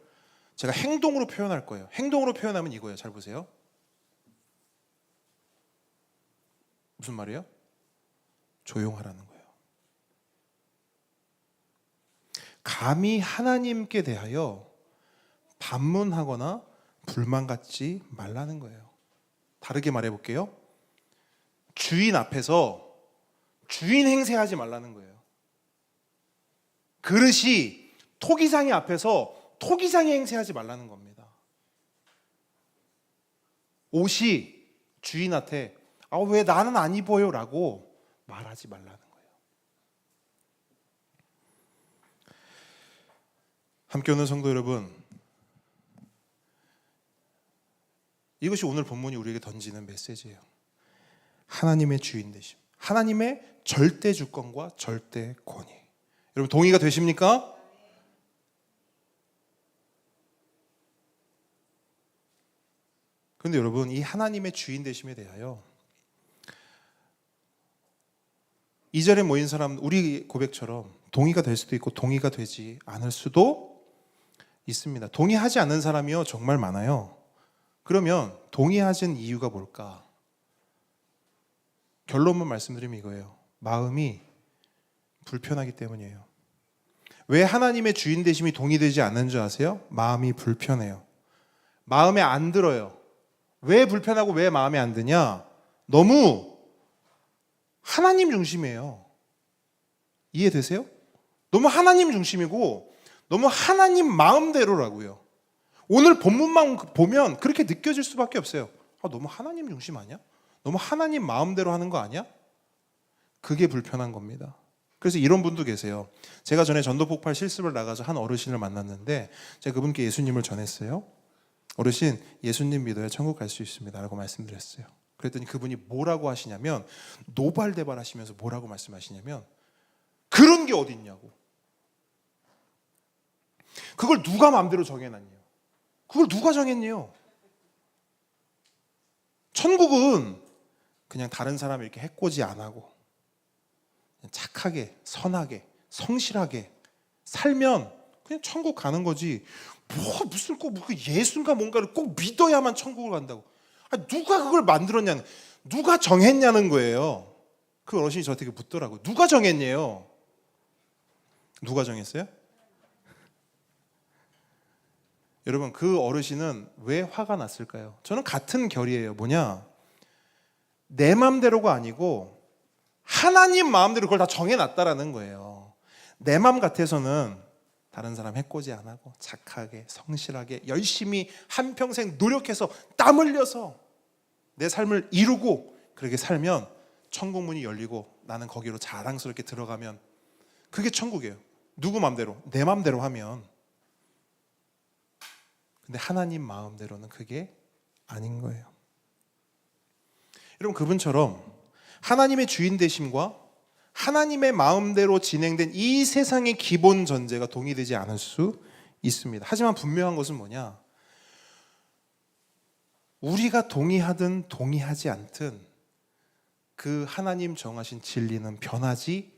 제가 행동으로 표현할 거예요. 행동으로 표현하면 이거예요. 잘 보세요. 무슨 말이에요? 조용하라는 거예요. 감히 하나님께 대하여 반문하거나 불만 갖지 말라는 거예요. 다르게 말해 볼게요. 주인 앞에서 주인 행세하지 말라는 거예요. 그릇이 토기장이 앞에서 토기장이 행세하지 말라는 겁니다. 옷이 주인한테 왜 나는 안 입어요? 라고 말하지 말라는 거예요. 함께 오는 성도 여러분, 이것이 오늘 본문이 우리에게 던지는 메시지예요. 하나님의 주인 되심, 하나님의 절대 주권과 절대 권위. 여러분 동의가 되십니까? 그런데 여러분, 이 하나님의 주인 되심에 대하여 이 자리에 모인 사람, 우리 고백처럼 동의가 될 수도 있고 동의가 되지 않을 수도 있습니다. 동의하지 않는 사람이요 정말 많아요. 그러면 동의하진 이유가 뭘까? 결론만 말씀드리면 이거예요. 마음이 불편하기 때문이에요. 왜 하나님의 주인 되심이 동의되지 않는 줄 아세요? 마음이 불편해요. 마음에 안 들어요. 왜 불편하고 왜 마음에 안 드냐? 너무 하나님 중심이에요. 이해되세요? 너무 하나님 중심이고 너무 하나님 마음대로라고요. 오늘 본문만 보면 그렇게 느껴질 수밖에 없어요. 너무 하나님 중심 아니야? 너무 하나님 마음대로 하는 거 아니야? 그게 불편한 겁니다. 그래서 이런 분도 계세요. 제가 전에 전도폭발 실습을 나가서 한 어르신을 만났는데 제가 그분께 예수님을 전했어요. 어르신, 예수님 믿어야 천국 갈 수 있습니다 라고 말씀드렸어요. 그랬더니 그분이 뭐라고 하시냐면, 노발대발 하시면서 뭐라고 말씀하시냐면, 그런 게 어딨냐고. 그걸 누가 마음대로 정해놨냐. 그걸 누가 정했냐요. 천국은 그냥 다른 사람이 이렇게 해코지 안 하고 그냥 착하게, 선하게, 성실하게 살면 그냥 천국 가는 거지. 무슨 꼭 예수인가 뭔가를 꼭 믿어야만 천국을 간다고. 누가 그걸 만들었냐는, 누가 정했냐는 거예요. 그 어르신이 저한테 묻더라고요. 누가 정했냐요? 누가 정했어요? 여러분, 그 어르신은 왜 화가 났을까요? 저는 같은 결이에요. 뭐냐? 내 마음대로가 아니고 하나님 마음대로 그걸 다 정해놨다라는 거예요. 내 마음 같아서는 다른 사람 해코지 안 하고 착하게, 성실하게, 열심히 한평생 노력해서 땀 흘려서 내 삶을 이루고 그렇게 살면 천국 문이 열리고 나는 거기로 자랑스럽게 들어가면 그게 천국이에요. 누구 마음대로? 내 마음대로 하면. 근데 하나님 마음대로는 그게 아닌 거예요. 여러분, 그분처럼 하나님의 주인 되심과 하나님의 마음대로 진행된 이 세상의 기본 전제가 동의되지 않을 수 있습니다. 하지만 분명한 것은 뭐냐? 우리가 동의하든 동의하지 않든 그 하나님 정하신 진리는 변하지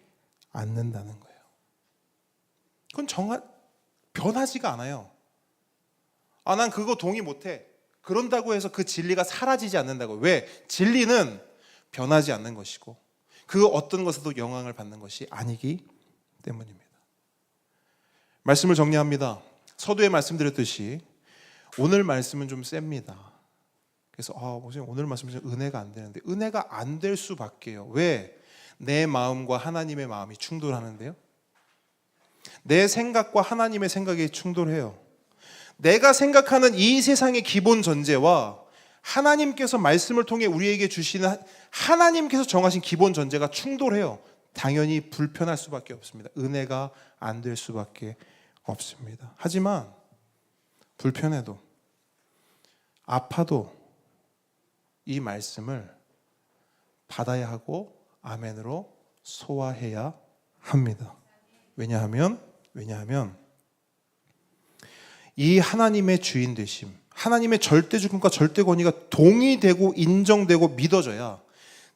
않는다는 거예요. 그건 변하지가 않아요. 난 그거 동의 못해. 그런다고 해서 그 진리가 사라지지 않는다고. 왜? 진리는 변하지 않는 것이고 그 어떤 것에도 영향을 받는 것이 아니기 때문입니다. 말씀을 정리합니다. 서두에 말씀드렸듯이 오늘 말씀은 좀 셉니다. 그래서 오늘 말씀은 좀 은혜가 안 되는데, 은혜가 안 될 수밖에요. 왜? 내 마음과 하나님의 마음이 충돌하는데요. 내 생각과 하나님의 생각이 충돌해요. 내가 생각하는 이 세상의 기본 전제와 하나님께서 말씀을 통해 우리에게 주시는 하나님께서 정하신 기본 전제가 충돌해요. 당연히 불편할 수밖에 없습니다. 은혜가 안 될 수밖에 없습니다. 하지만 불편해도, 아파도 이 말씀을 받아야 하고 아멘으로 소화해야 합니다. 왜냐하면 이 하나님의 주인 되심, 하나님의 절대 주권과 절대 권위가 동의되고 인정되고 믿어져야,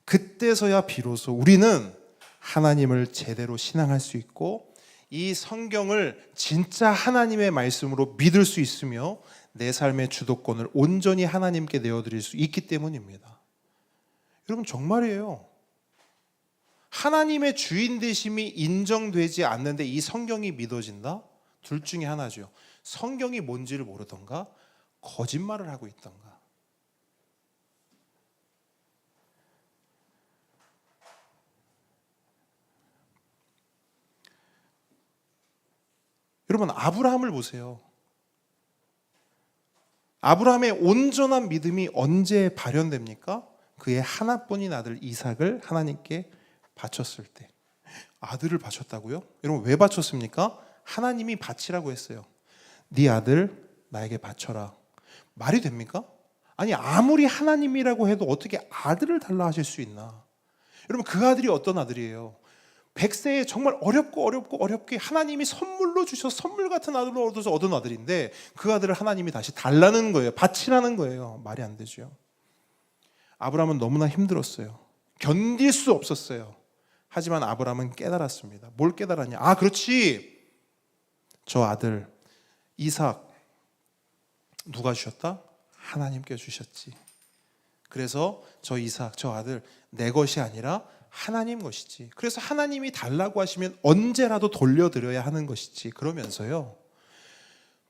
그때서야 비로소 우리는 하나님을 제대로 신앙할 수 있고 이 성경을 진짜 하나님의 말씀으로 믿을 수 있으며 내 삶의 주도권을 온전히 하나님께 내어드릴 수 있기 때문입니다. 여러분, 정말이에요. 하나님의 주인 되심이 인정되지 않는데 이 성경이 믿어진다? 둘 중에 하나죠. 성경이 뭔지를 모르던가 거짓말을 하고 있던가. 여러분, 아브라함을 보세요. 아브라함의 온전한 믿음이 언제 발현됩니까? 그의 하나뿐인 아들 이삭을 하나님께 바쳤을 때. 아들을 바쳤다고요? 여러분, 왜 바쳤습니까? 하나님이 바치라고 했어요. 네 아들 나에게 바쳐라. 말이 됩니까? 아니, 아무리 하나님이라고 해도 어떻게 아들을 달라 하실 수 있나? 여러분, 그 아들이 어떤 아들이에요? 100세에 정말 어렵게 하나님이 선물로 주셔서 선물 같은 아들을 얻어서 얻은 아들인데 그 아들을 하나님이 다시 달라는 거예요. 바치라는 거예요. 말이 안 되죠. 아브라함은 너무나 힘들었어요. 견딜 수 없었어요. 하지만 아브라함은 깨달았습니다. 뭘 깨달았냐? 아, 그렇지. 저 아들 이삭 누가 주셨다? 하나님께 주셨지. 그래서 저 이삭, 저 아들 내 것이 아니라 하나님 것이지. 그래서 하나님이 달라고 하시면 언제라도 돌려드려야 하는 것이지. 그러면서요,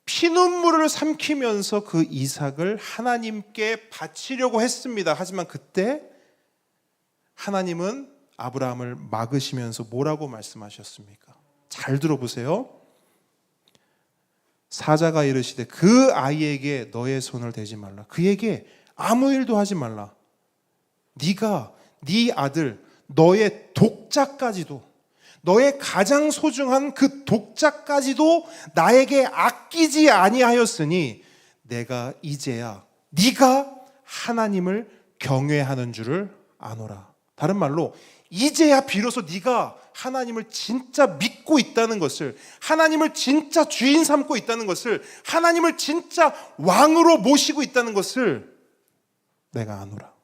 피눈물을 삼키면서 그 이삭을 하나님께 바치려고 했습니다. 하지만 그때 하나님은 아브라함을 막으시면서 뭐라고 말씀하셨습니까? 잘 들어보세요. 사자가 이르시되 그 아이에게 너의 손을 대지 말라. 그에게 아무 일도 하지 말라. 네가 네 아들 너의 독자까지도, 너의 가장 소중한 그 독자까지도 나에게 아끼지 아니하였으니 내가 이제야 네가 하나님을 경외하는 줄을 아노라. 다른 말로 이제야 비로소 네가 하나님을 진짜 믿고 있다는 것을, 하나님을 진짜 주인 삼고 있다는 것을, 하나님을 진짜 왕으로 모시고 있다는 것을 내가 아노라.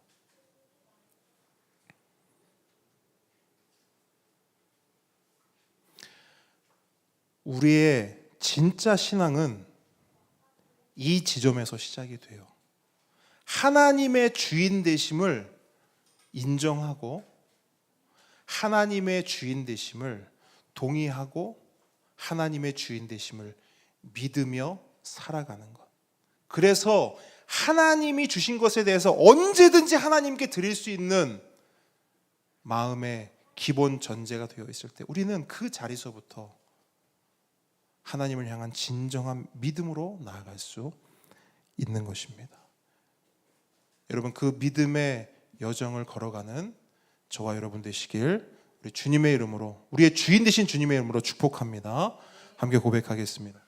우리의 진짜 신앙은 이 지점에서 시작이 돼요. 하나님의 주인 되심을 인정하고 하나님의 주인 되심을 동의하고 하나님의 주인 되심을 믿으며 살아가는 것. 그래서 하나님이 주신 것에 대해서 언제든지 하나님께 드릴 수 있는 마음의 기본 전제가 되어 있을 때 우리는 그 자리서부터 하나님을 향한 진정한 믿음으로 나아갈 수 있는 것입니다. 여러분, 그 믿음의 여정을 걸어가는 저와 여러분 되시길 우리 주님의 이름으로, 우리의 주인 되신 주님의 이름으로 축복합니다. 함께 고백하겠습니다.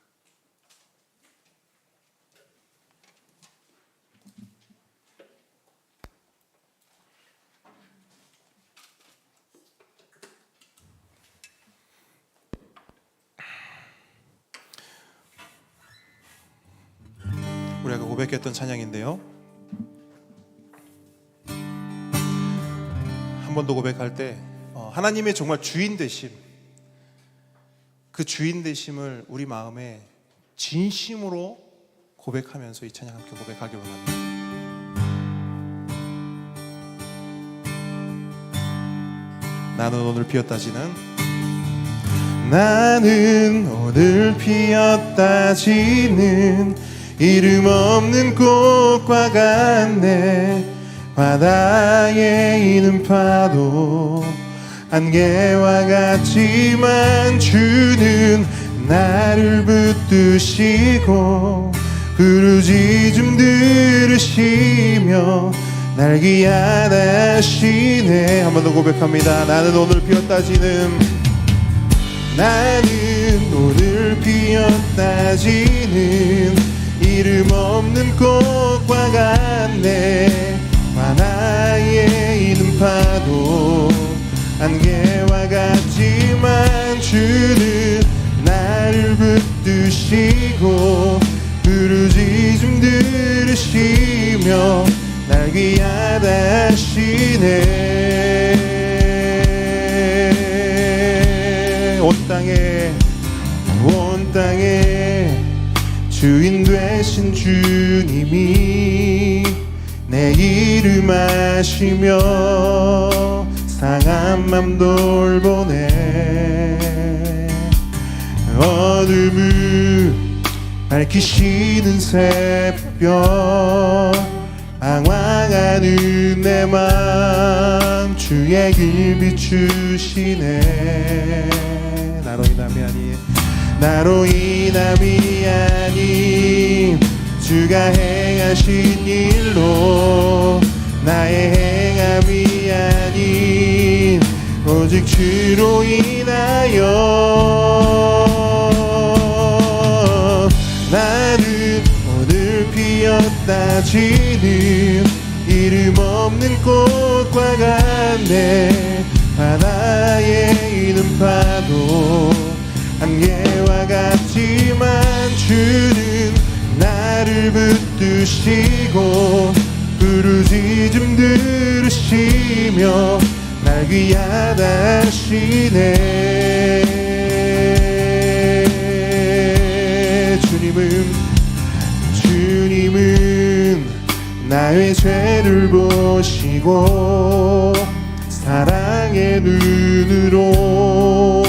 우리 아까 고백했던 찬양인데요, 한 번 더 고백할 때 하나님의 정말 주인 되심, 그 주인 되심을 우리 마음에 진심으로 고백하면서 이 찬양 함께 고백하기 원합니다. 나는 오늘 피었다지는, 나는 오늘 피었다지는 이름 없는 꽃과 같네. 바다에 있는 파도 안개와 같지만 주는 나를 붙드시고 부르짖음 들으시며 날 귀하다시네. 한 번 더 고백합니다. 나는 오늘 피었다지는, 나는 오늘 피었다지는 없는 꽃과 같네. 바다에 있는 파도 안개와 같지만 주는 나를 붙드시고 부르짖음 들으시며 날 귀하다 하시네. 온 땅에 주인 되신 주님이 내 이름 아시며 상한 맘 돌보네. 어둠을 밝히시는 새벽 방황하는 내 맘 주의 길 비추시네. 나로 인함이 아닌 주가 행하신 일로 나의 행함이 아닌 오직 주로 인하여 나는 오늘 피었다 지는 이름 없는 꽃과 같네. 바다에 있는 파도 안개와 같지만 주는 나를 붙드시고 부르짖음 들으시며 날 귀하다 하시네. 주님은 나의 죄를 보시고 사랑의 눈으로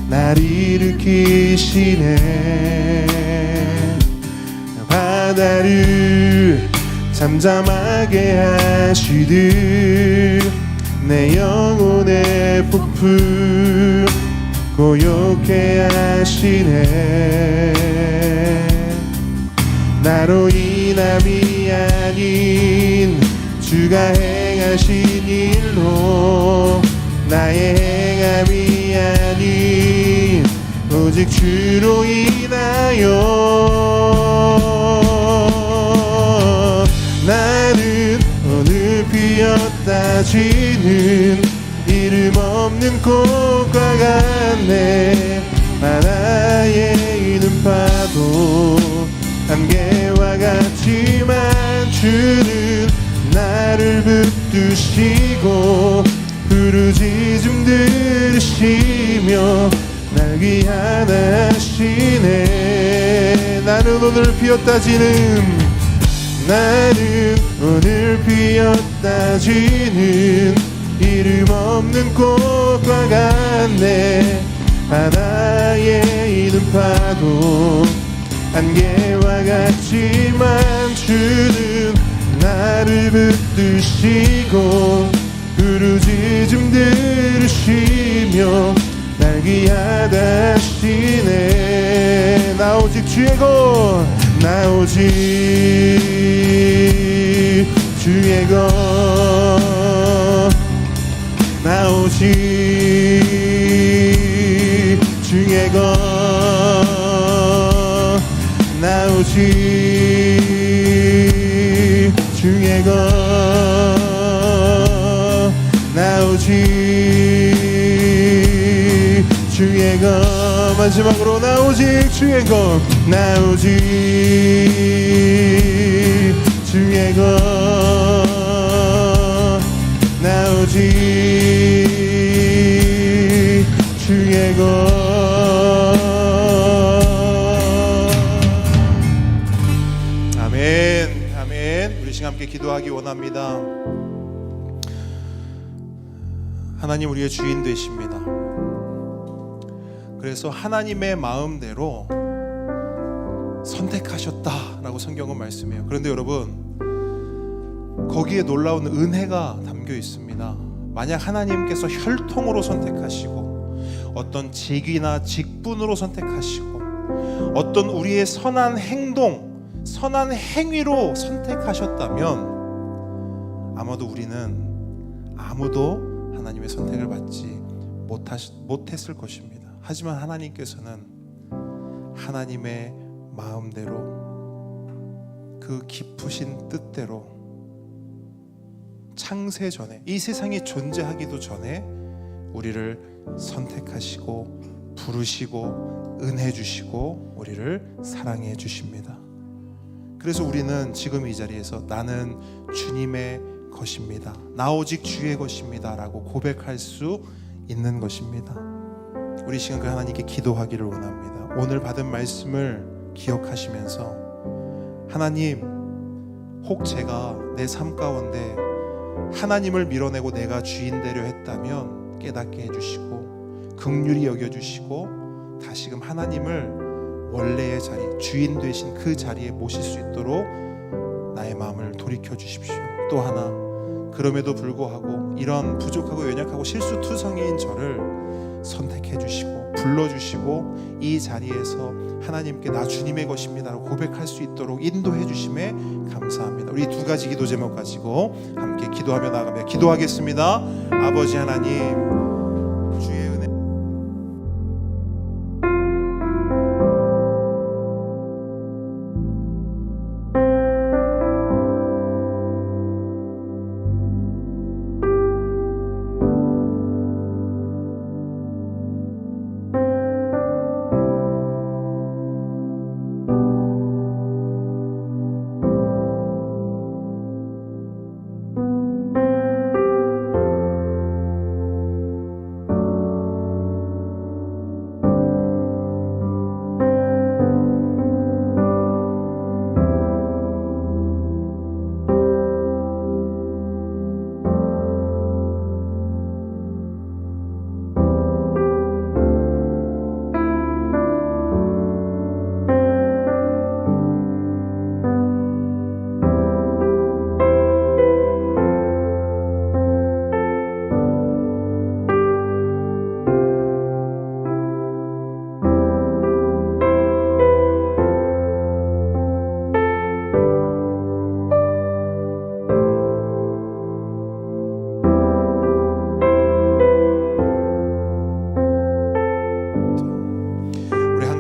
날 일으키시네. 바다를 잠잠하게 하시듯 내 영혼의 폭풍 고요케 하시네. 나로 인함이 아닌 주가 행하신 일로 나의 행함이 아닌 오직 주로 인하여 나는 오늘 피었다 지는 이름 없는 꽃과 같네. 바다에 있는 파도 안개와 같지만 주는 나를 붙드시고 부르짖음 들으시며 날 귀하다 하시네. 나는 오늘 피었다 지는 이름 없는 꽃과 같네. 바다에 있는 파도 안개와 같지만 주는 나를 붙드시고 부르짖음 들으시며 날 귀하다 하시네. 나 오직 주의 것, 나 오직 주의 것, 나 오직 주의 것, 나 오직 주의 것, 나 오직 주의 것. 마지막으로 나 오직 주의 것, 나 오직 주의 것, 나 오직 주의 것. 아멘, 아멘. 우리 시간 함께 기도하기 원합니다. 하나님 우리의 주인 되십니다. 그래서 하나님의 마음대로 선택하셨다라고 성경은 말씀해요. 그런데 여러분, 거기에 놀라운 은혜가 담겨 있습니다. 만약 하나님께서 혈통으로 선택하시고 어떤 직위나 직분으로 선택하시고 어떤 우리의 선한 행동, 선한 행위로 선택하셨다면 아마도 우리는 아무도 하나님의 선택을 받지 못했을 것입니다. 하지만 하나님께서는 하나님의 마음대로 그 그 깊으신 뜻대로 창세 전에, 이 세상이 존재하기도 전에 우리를 선택하시고 부르시고 은혜 주시고 우리를 사랑해 주십니다. 그래서 우리는 지금 이 자리에서 나는 주님의 것입니다, 나 오직 주의 것입니다 라고 고백할 수 있는 것입니다. 우리 시간 그 하나님께 기도하기를 원합니다. 오늘 받은 말씀을 기억하시면서 하나님, 혹 제가 내 삶 가운데 하나님을 밀어내고 내가 주인 되려 했다면 깨닫게 해주시고 긍휼히 여겨주시고 다시금 하나님을 원래의 자리, 주인 되신 그 자리에 모실 수 있도록 나의 마음을 돌이켜 주십시오. 또 하나, 그럼에도 불구하고 이런 부족하고 연약하고 실수투성이인 저를 선택해 주시고 불러주시고 이 자리에서 하나님께 나 주님의 것입니다라고 고백할 수 있도록 인도해 주심에 감사합니다. 우리 두 가지 기도 제목 가지고 함께 기도하며 나아가며 기도하겠습니다. 아버지 하나님, 주의 은혜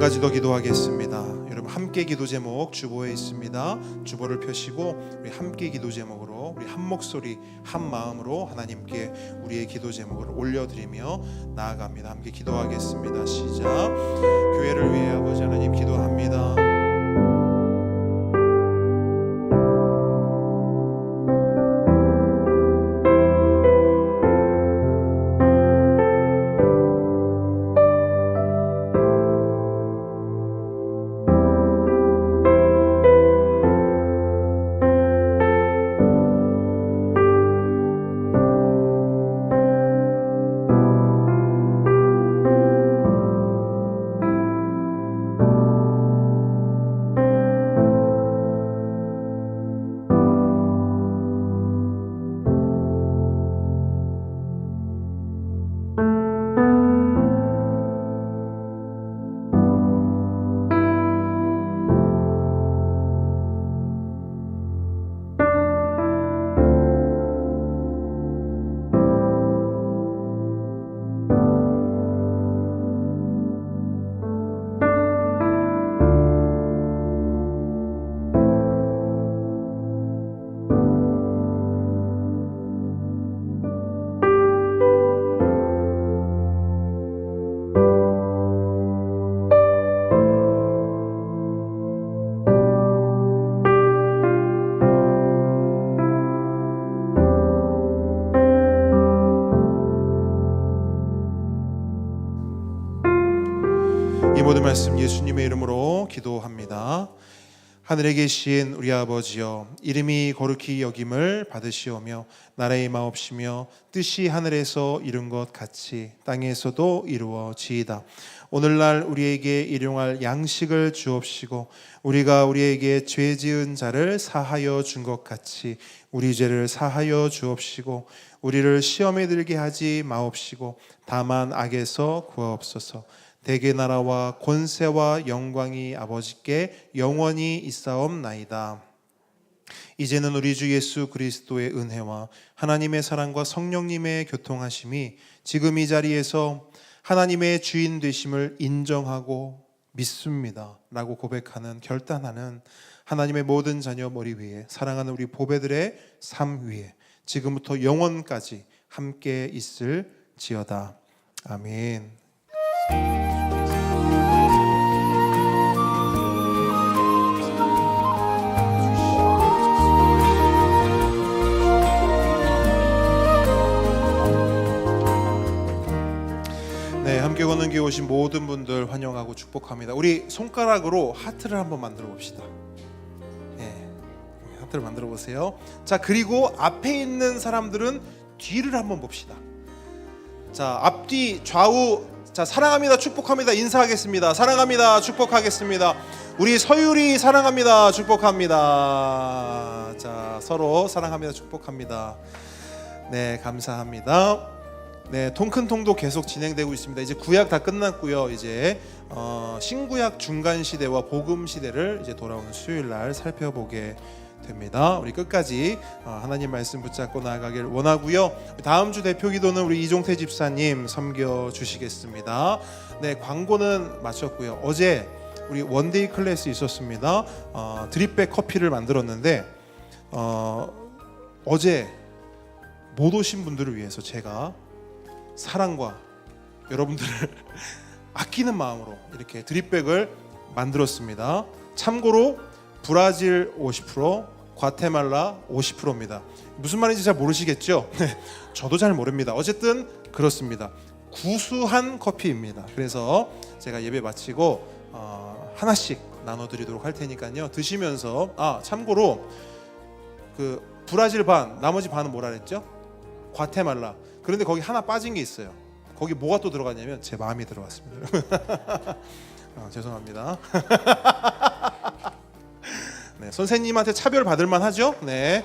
가지 더 기도하겠습니다. 여러분 함께 기도 제목 주보에 있습니다. 주보를 펴시고 우리 함께 기도 제목으로 우리 한 목소리 한 마음으로 하나님께 우리의 기도 제목을 올려드리며 나아갑니다. 함께 기도하겠습니다. 시작. 교회를 위해 아버지 하나님 기도합니다. 이 모든 말씀 예수님의 이름으로 기도합니다. 하늘에 계신 우리 아버지여, 이름이 거룩히 여김을 받으시오며 나라의 임하옵시며 뜻이 하늘에서 이룬 것 같이 땅에서도 이루어지이다. 오늘날 우리에게 일용할 양식을 주옵시고 우리가 우리에게 죄 지은 자를 사하여 준 것 같이 우리 죄를 사하여 주옵시고 우리를 시험에 들게 하지 마옵시고 다만 악에서 구하옵소서. 대개 나라와 권세와 영광이 아버지께 영원히 있사옵나이다. 이제는 우리 주 예수 그리스도의 은혜와 하나님의 사랑과 성령님의 교통하심이 지금 이 자리에서 하나님의 주인 되심을 인정하고 믿습니다 라고 고백하는, 결단하는 하나님의 모든 자녀 머리 위에, 사랑하는 우리 보배들의 삶 위에 지금부터 영원까지 함께 있을지어다. 아멘. 네, 함께 걷는 길 오신 모든 분들 환영하고 축복합니다. 우리 손가락으로 하트를 한번 만들어 봅시다. 네, 하트를 만들어 보세요. 자, 그리고 앞에 있는 사람들은 뒤를 한번 봅시다. 자, 앞뒤 좌우, 자, 사랑합니다 축복합니다 인사하겠습니다. 사랑합니다 축복하겠습니다. 우리 서율이 사랑합니다 축복합니다. 자, 서로 사랑합니다 축복합니다. 네, 감사합니다. 네, 통큰통도 계속 진행되고 있습니다. 이제 구약 다 끝났고요. 이제 신구약 중간 시대와 복음 시대를 이제 돌아오는 수요일 날 살펴보게 됩니다. 우리 끝까지 하나님 말씀 붙잡고 나아가길 원하고요. 다음 주 대표 기도는 우리 이종태 집사님 섬겨 주시겠습니다. 네, 광고는 마쳤고요. 어제 우리 원데이 클래스 있었습니다. 드립백 커피를 만들었는데 어제 못 오신 분들을 위해서 제가 사랑과 여러분들을 아끼는 마음으로 이렇게 드립백을 만들었습니다. 참고로 브라질 50%, 과테말라 50%입니다. 무슨 말인지 잘 모르시겠죠? 저도 잘 모릅니다. 어쨌든 그렇습니다. 구수한 커피입니다. 그래서 제가 예배 마치고 하나씩 나눠드리도록 할 테니까요. 드시면서 참고로 그 브라질 반, 나머지 반은 뭐라 그랬죠? 과테말라. 그런데 거기 하나 빠진 게 있어요. 거기 뭐가 또 들어갔냐면 제 마음이 들어갔습니다. 죄송합니다. 네, 선생님한테 차별 받을 만하죠? 네.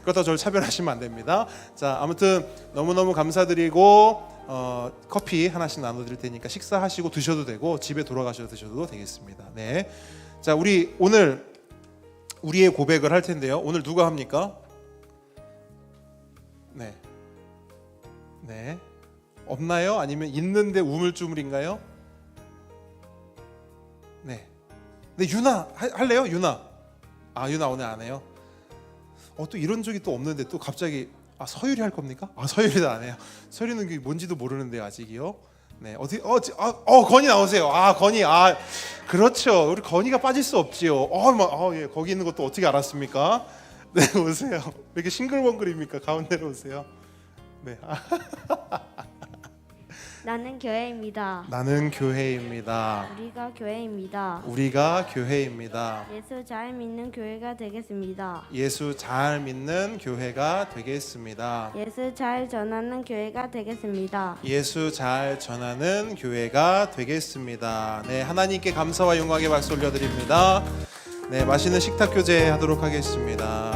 그렇다고 저를 차별하시면 안 됩니다. 자, 아무튼 너무너무 감사드리고 커피 하나씩 나눠드릴 테니까 식사하시고 드셔도 되고 집에 돌아가셔서 드셔도 되겠습니다. 네. 자, 우리 오늘 우리의 고백을 할 텐데요. 오늘 누가 합니까? 네. 네. 없나요? 아니면 있는데 우물쭈물인가요? 네. 네, 유나 할래요? 유나. 유나 오늘 안 해요. 또 이런 적이 또 없는데 또 갑자기 서율이 할 겁니까? 서율이도 안 해요. 서율이는 그게 뭔지도 모르는데요, 아직이요. 네, 어디 건이 나오세요. 건이 그렇죠. 우리 건이가 빠질 수 없지요. 예, 거기 있는 것도 어떻게 알았습니까? 네, 오세요. 왜 이렇게 싱글벙글입니까? 가운데로 오세요. 네. 나는 교회입니다. 나는 교회입니다. 우리가 교회입니다. 우리가 교회입니다. 예수 잘 믿는 교회가 되겠습니다. 예수 잘 믿는 교회가 되겠습니다. 예수 잘 전하는 교회가 되겠습니다. 예수 잘 전하는 교회가 되겠습니다. 네, 하나님께 감사와 영광의 박수 올려드립니다. 네, 맛있는 식탁 교제 하도록 하겠습니다.